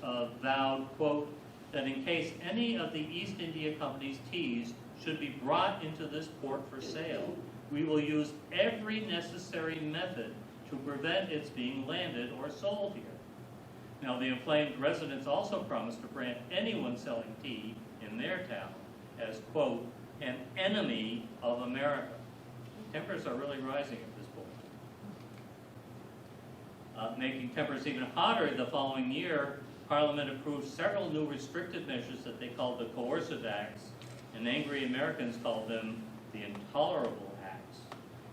vowed, quote, that in case any of the East India Company's teas should be brought into this port for sale, we will use every necessary method to prevent its being landed or sold here. Now, the inflamed residents also promised to brand anyone selling tea in their town as, quote, an enemy of America. Tempers are really rising at this point. Making tempers even hotter the following year, Parliament approved several new restrictive measures that they called the Coercive Acts, and angry Americans called them the Intolerable Acts.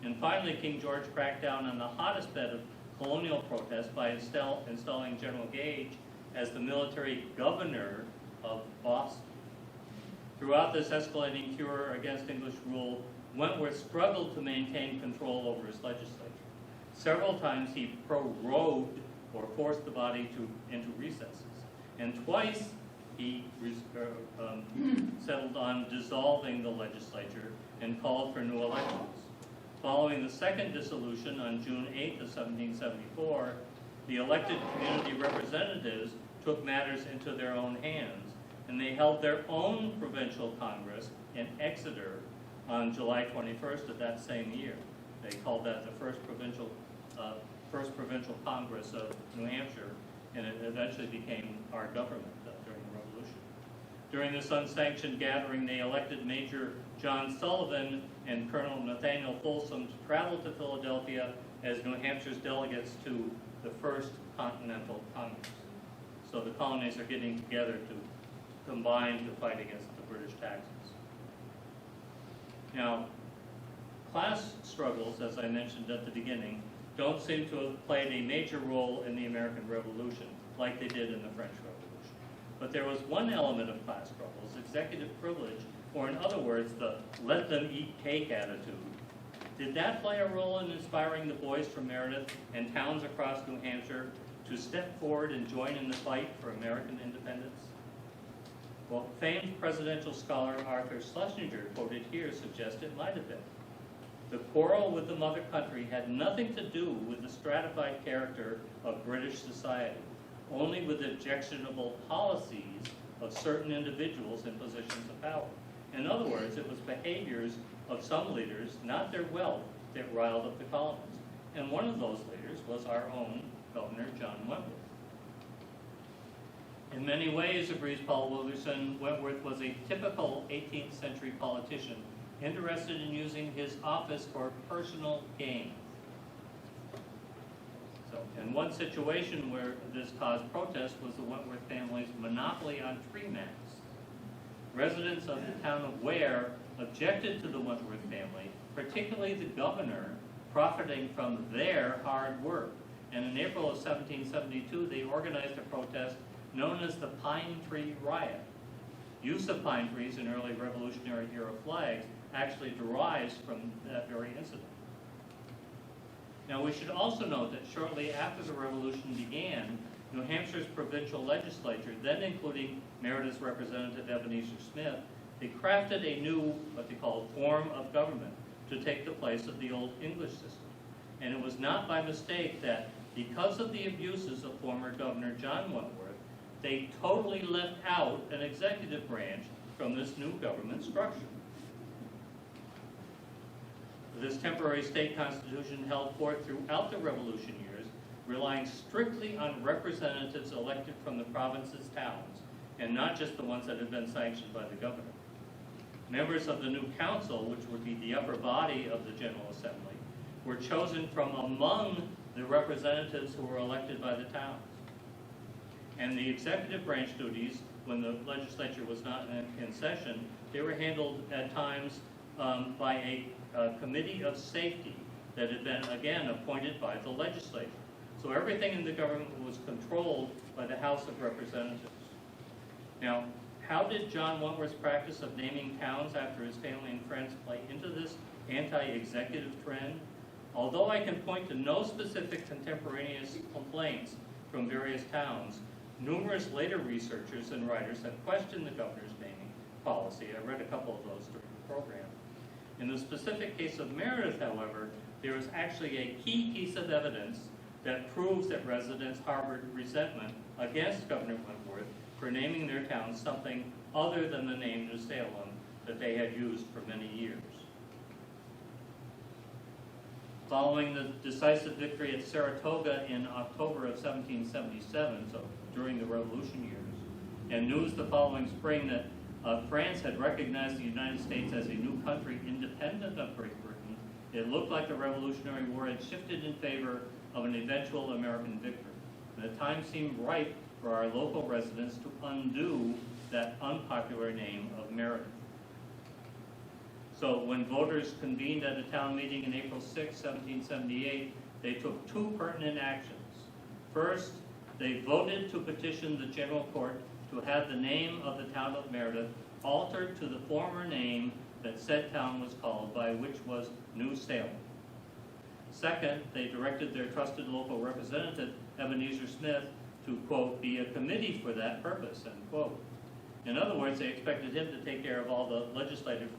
And finally, King George cracked down on the hottest bed of colonial protest by installing General Gage as the military governor of Boston. Throughout this escalating furor against English rule, Wentworth struggled to maintain control over his legislature. Several times he prorogued or forced the body into recesses. And twice he settled on dissolving the legislature and called for new elections. Following the second dissolution on June 8th of 1774, the elected community representatives took matters into their own hands, and they held their own provincial congress in Exeter on July 21st of that same year. They called that the First Provincial Congress of New Hampshire, and it eventually became our government during the Revolution. During this unsanctioned gathering, they elected Major John Sullivan and Colonel Nathaniel Folsom to travel to Philadelphia as New Hampshire's delegates to the First Continental Congress. So the colonies are getting together to combine to fight against the British taxes. Now, class struggles, as I mentioned at the beginning, don't seem to have played a major role in the American Revolution like they did in the French Revolution. But there was one element of class struggles, executive privilege, or in other words, the let them eat cake attitude. Did that play a role in inspiring the boys from Meredith and towns across New Hampshire to step forward and join in the fight for American independence? Well, famed presidential scholar Arthur Schlesinger, quoted here, suggests it might have been. The quarrel with the mother country had nothing to do with the stratified character of British society, only with the objectionable policies of certain individuals in positions of power. In other words, it was behaviors of some leaders, not their wealth, that riled up the colonies. And one of those leaders was our own Governor John Wentworth. In many ways, agrees Paul Wilderson, Wentworth was a typical 18th century politician interested in using his office for personal gain. So, in one situation where this caused protest was the Wentworth family's monopoly on tree masts. Residents of the town of Ware objected to the Wentworth family, particularly the governor, profiting from their hard work. And in April of 1772, they organized a protest known as the Pine Tree Riot. Use of pine trees in early Revolutionary era flags actually derives from that very incident. Now, we should also note that shortly after the Revolution began, New Hampshire's provincial legislature, then including Meredith's representative Ebenezer Smith, they crafted a new, what they called, form of government to take the place of the old English system. And it was not by mistake that, because of the abuses of former Governor John Wentworth, they totally left out an executive branch from this new government structure. This temporary state constitution held forth throughout the Revolution years, relying strictly on representatives elected from the province's towns, and not just the ones that had been sanctioned by the governor. Members of the new council, which would be the upper body of the General Assembly, were chosen from among the representatives who were elected by the towns. And the executive branch duties, when the legislature was not in session, they were handled at times by a committee of safety that had been, again, appointed by the legislature. So everything in the government was controlled by the House of Representatives. Now, how did John Wentworth's practice of naming towns after his family and friends play into this anti-executive trend? Although I can point to no specific contemporaneous complaints from various towns, numerous later researchers and writers have questioned the governor's naming policy. I read a couple of those during the program. In the specific case of Meredith, however, there is actually a key piece of evidence that proves that residents harbored resentment against Governor Wentworth for naming their town something other than the name New Salem that they had used for many years. Following the decisive victory at Saratoga in October of 1777, so during the Revolution years, and news the following spring that France had recognized the United States as a new country independent of Great Britain, it looked like the Revolutionary War had shifted in favor of an eventual American victory. And the time seemed ripe for our local residents to undo that unpopular name of Meredith. So when voters convened at a town meeting in April 6, 1778, they took two pertinent actions. First, they voted to petition the General Court to have the name of the town of Meredith altered to the former name that said town was called by, which was New Salem. Second, they directed their trusted local representative, Ebenezer Smith, to, quote, be a committee for that purpose, end quote. In other words, they expected him to take care of all the legislative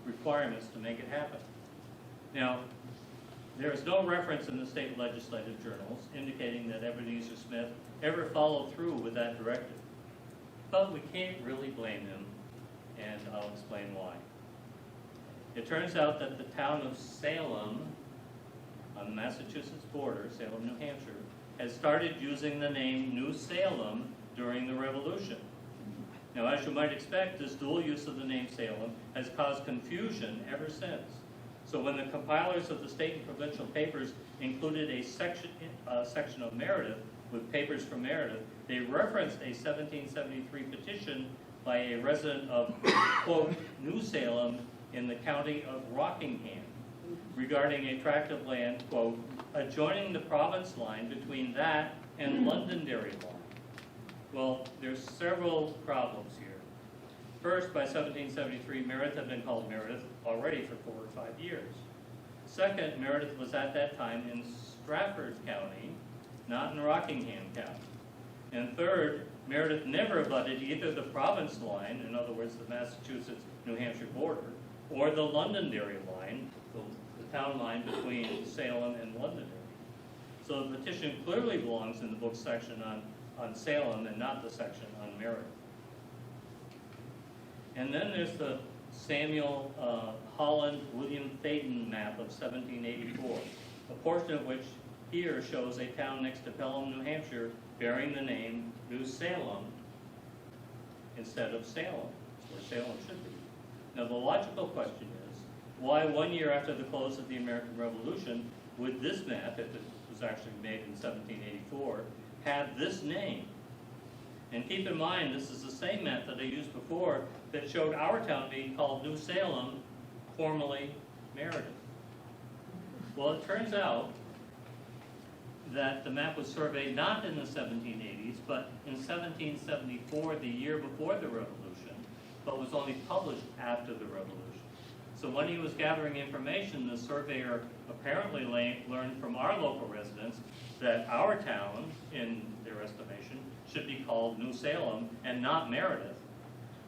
requirements to make it happen. Now, there is no reference in the state legislative journals indicating that Ebenezer Smith ever followed through with that directive. But we can't really blame him, and I'll explain why. It turns out that the town of Salem, on the Massachusetts border, Salem, New Hampshire, has started using the name New Salem during the Revolution. Now, as you might expect, this dual use of the name Salem has caused confusion ever since. So when the compilers of the state and provincial papers included a section of Meredith with papers from Meredith, they referenced a 1773 petition by a resident of, quote, New Salem in the county of Rockingham regarding a tract of land, quote, adjoining the province line between that and Londonderry line. Well, there's several problems here. First, by 1773, Meredith had been called Meredith already for 4 or 5 years. Second, Meredith was at that time in Strafford County, not in Rockingham County. And third, Meredith never abutted either the province line, in other words, the Massachusetts-New Hampshire border, or the Londonderry line, the town line between Salem and Londonderry. So the petition clearly belongs in the book section on Salem and not the section on Meredith. And then there's the Samuel Holland William Theydon map of 1784, a portion of which here shows a town next to Pelham, New Hampshire, bearing the name New Salem instead of Salem, where Salem should be. Now the logical question is, why 1 year after the close of the American Revolution would this map, if it was actually made in 1784, have this name? And keep in mind, this is the same map that I used before that showed our town being called New Salem, formerly Meredith. Well, it turns out that the map was surveyed not in the 1780s, but in 1774, the year before the Revolution, but was only published after the Revolution. So when he was gathering information, the surveyor apparently learned from our local residents that our town, in their estimation, should be called New Salem and not Meredith.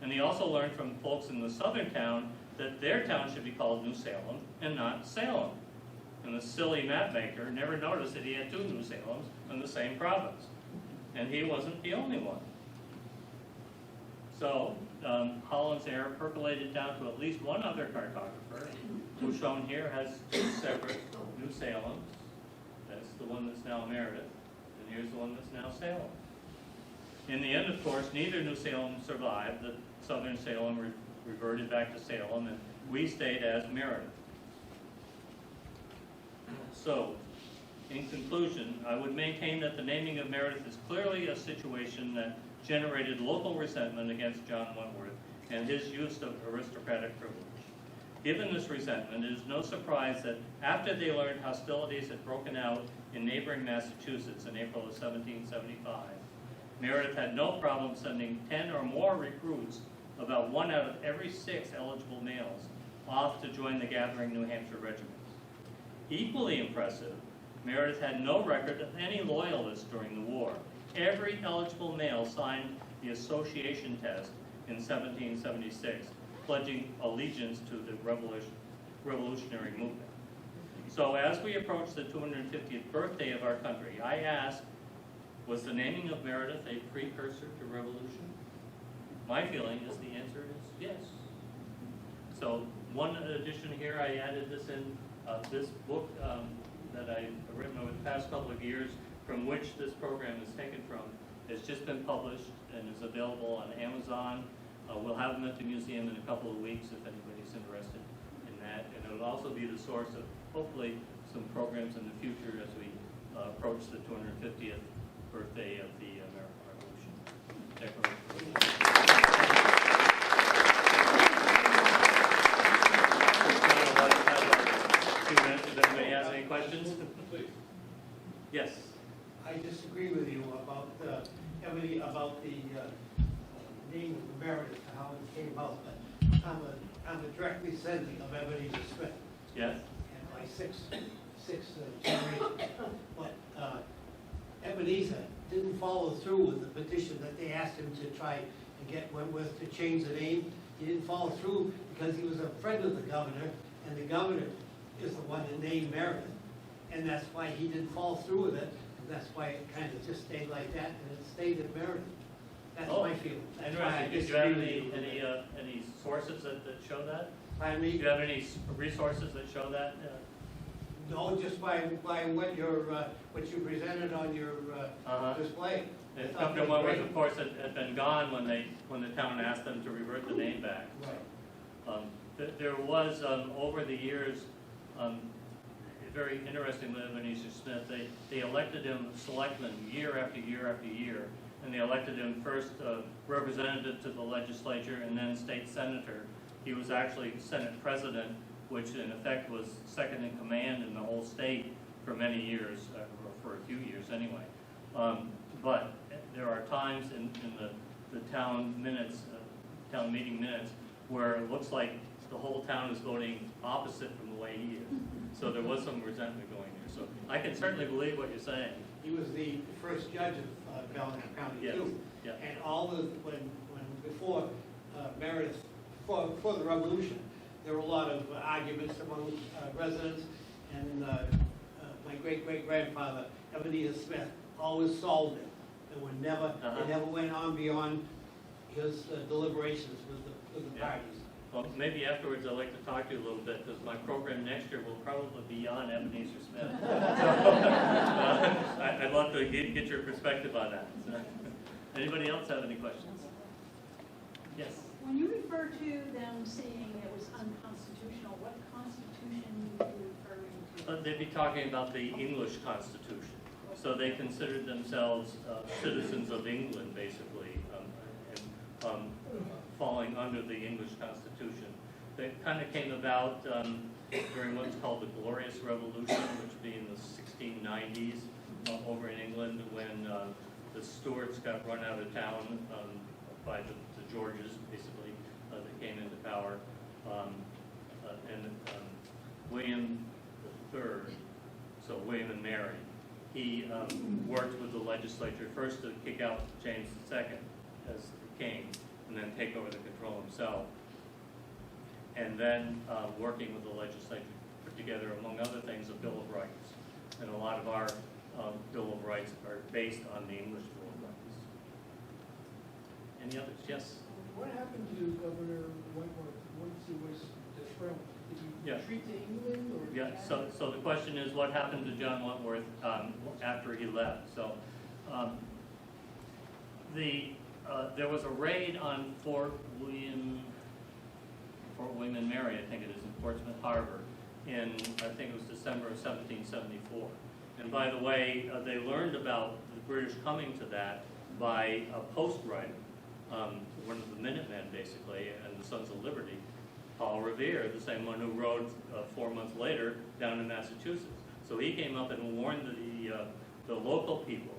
And he also learned from folks in the southern town that their town should be called New Salem and not Salem. And the silly map maker never noticed that he had 2 New Salems in the same province. And he wasn't the only one. So Holland's error percolated down to at least one other cartographer, who's shown here has 2 separate New Salems. That's the one that's now Meredith, and here's the one that's now Salem. In the end, of course, neither New Salem survived. The southern Salem reverted back to Salem, and we stayed as Meredith. So, in conclusion, I would maintain that the naming of Meredith is clearly a situation that generated local resentment against John Wentworth and his use of aristocratic privilege. Given this resentment, it is no surprise that after they learned hostilities had broken out in neighboring Massachusetts in April of 1775, Meredith had no problem sending 10 or more recruits, about 1 out of every 6 eligible males, off to join the gathering New Hampshire regiments. Equally impressive, Meredith had no record of any loyalists during the war. Every eligible male signed the association test in 1776, pledging allegiance to the revolutionary movement. So as we approach the 250th birthday of our country, I ask, was the naming of Meredith a precursor to revolution? My feeling is the answer is yes. So one addition here, I added this in this book that I've written over the past couple of years, from which this program is taken from. It's just been published and is available on Amazon. We'll have them at the museum in a couple of weeks if anybody's interested in that. And it'll also be the source of, hopefully, some programs in the future as we approach the 250th birthday of the American Revolution. If anybody has any questions? Please. Yes. I disagree with you about Emily, about the name of Meredith, how it came about. I'm a direct descendant of Ebenezer Smith. Yes. And my sixth generation. But Ebenezer didn't follow through with the petition that they asked him to try and get Wentworth to change the name. He didn't follow through because he was a friend of the governor, and the governor is the one that named Meredith. And that's why he didn't follow through with it, and that's why it kind of just stayed like that, and it stayed at Meredith. That's my feeling. That's why I Interesting. Do you have disagree with you. any sources that show that? Pardon Do me? you have any resources that show that? No, just by what you presented on your display. The Governor Wentworth, of course, had been gone when the town asked them to revert the name back. Right. There was, over the years, very interesting with Ebenezer Smith. They elected him selectman year after year after year, and they elected him first representative to the legislature and then state senator. He was actually Senate president, which in effect was second in command in the whole state for many years, or for a few years anyway. But there are times in the town minutes, town meeting minutes, where it looks like the whole town is voting opposite from the way he is. So there was some resentment going there. So I can certainly believe what you're saying. He was the first judge of Belknap County Yes. too. Yeah. And all when before Meredith, before the Revolution, there were a lot of arguments among residents, and my great-great-grandfather, Ebenezer Smith, always solved it. And would never, it never went on beyond his deliberations with the parties. Well, maybe afterwards I'd like to talk to you a little bit, because my program next year will probably be on Ebenezer Smith. I'd love to get your perspective on that. So, anybody else have any questions? Yes. When you refer to them saying it was unconstitutional, what constitution are you referring to? They'd be talking about the English Constitution. So they considered themselves citizens of England, basically, and falling under the English Constitution. They kind of came about during what's called the Glorious Revolution, which would be in the 1690s over in England, when the Stuarts got run out of town by the Georges, basically, that came into power. And William III, so William and Mary, he worked with the legislature first to kick out James II as the king, and then take over the control himself. And then working with the legislature, put together, among other things, a Bill of Rights. And a lot of our Bill of Rights are based on the English Bill of Rights. Any others? Yes? What happened to Governor Wentworth once he was dethroned? Did he retreat to England or? Yeah. So the question is, what happened to John Wentworth after he left? So There was a raid on Fort William and Mary, I think it is, in Portsmouth Harbor, in, I think it was December of 1774. And by the way, they learned about the British coming to that by a post writer, one of the Minutemen, basically, and the Sons of Liberty, Paul Revere, the same one who rode 4 months later down in Massachusetts. So he came up and warned the local people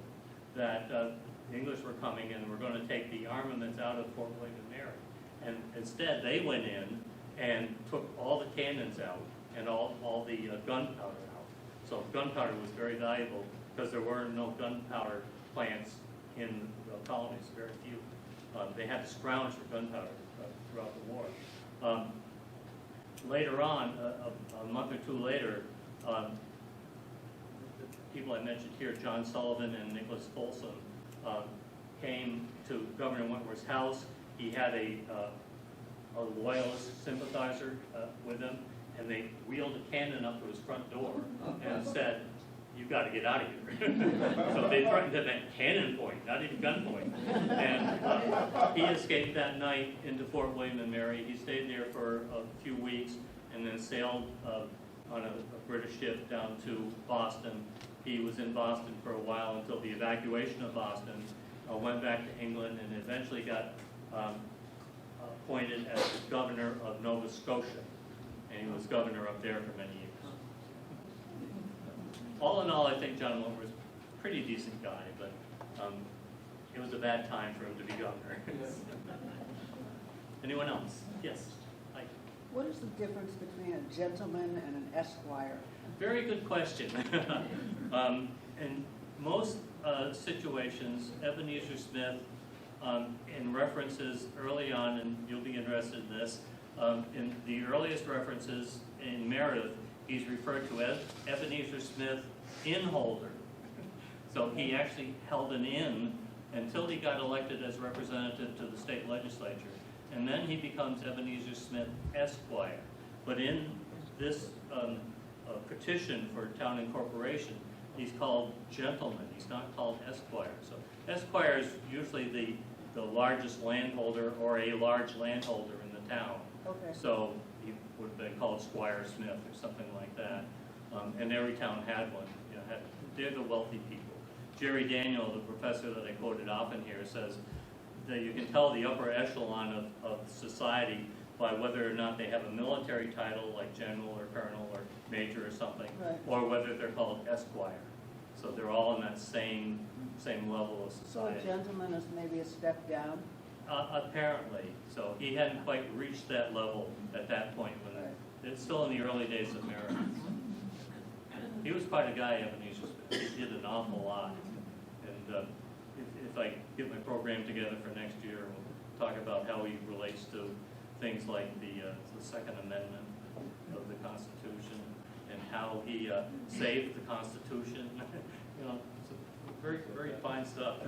that the English were coming and were going to take the armaments out of Fort William and Mary. And instead, they went in and took all the cannons out and all the gunpowder out. So gunpowder was very valuable because there were no gunpowder plants in the colonies, very few. They had to scrounge for gunpowder throughout the war. Later on, a month or two later, the people I mentioned here, John Sullivan and Nicholas Folsom, came to Governor Wentworth's house. He had a loyalist sympathizer with him, and they wheeled a cannon up to his front door and said, "You've got to get out of here." So they threatened him at cannon point, not even gun point. And he escaped that night into Fort William and Mary. He stayed there for a few weeks and then sailed on a British ship down to Boston. He was in Boston for a while until the evacuation of Boston, went back to England, and eventually got appointed as the governor of Nova Scotia. And he was governor up there for many years. All in all, I think John Wentworth was a pretty decent guy, but it was a bad time for him to be governor. Anyone else? Yes. Hi. What is the difference between a gentleman and an esquire? Very good question. In most situations, Ebenezer Smith, in references early on, and you'll be interested in this, in the earliest references in Meredith, he's referred to as Ebenezer Smith Innholder. So he actually held an inn until he got elected as representative to the state legislature. And then he becomes Ebenezer Smith Esquire. But in this petition for town incorporation, he's called gentleman. He's not called Esquire. So Esquire is usually the largest landholder or a large landholder in the town. Okay. So he would have been called Squire Smith or something like that. And every town had one. You know, they're the wealthy people. Jerry Daniel, the professor that I quoted often here, says that you can tell the upper echelon of society by whether or not they have a military title like general or colonel or major or something, Right. or whether they're called Esquire. So they're all in that same level of So a society. gentleman is maybe a step down? Apparently. So he hadn't quite reached that level at that point. When Right. it's still in the early days of Meredith. He was quite a guy, Ebenezer Smith. He did an awful lot. And if I get my program together for next year, we'll talk about how he relates to things like the Second Amendment of the Constitution and how he saved the Constitution. You know, it's very, very fine stuff.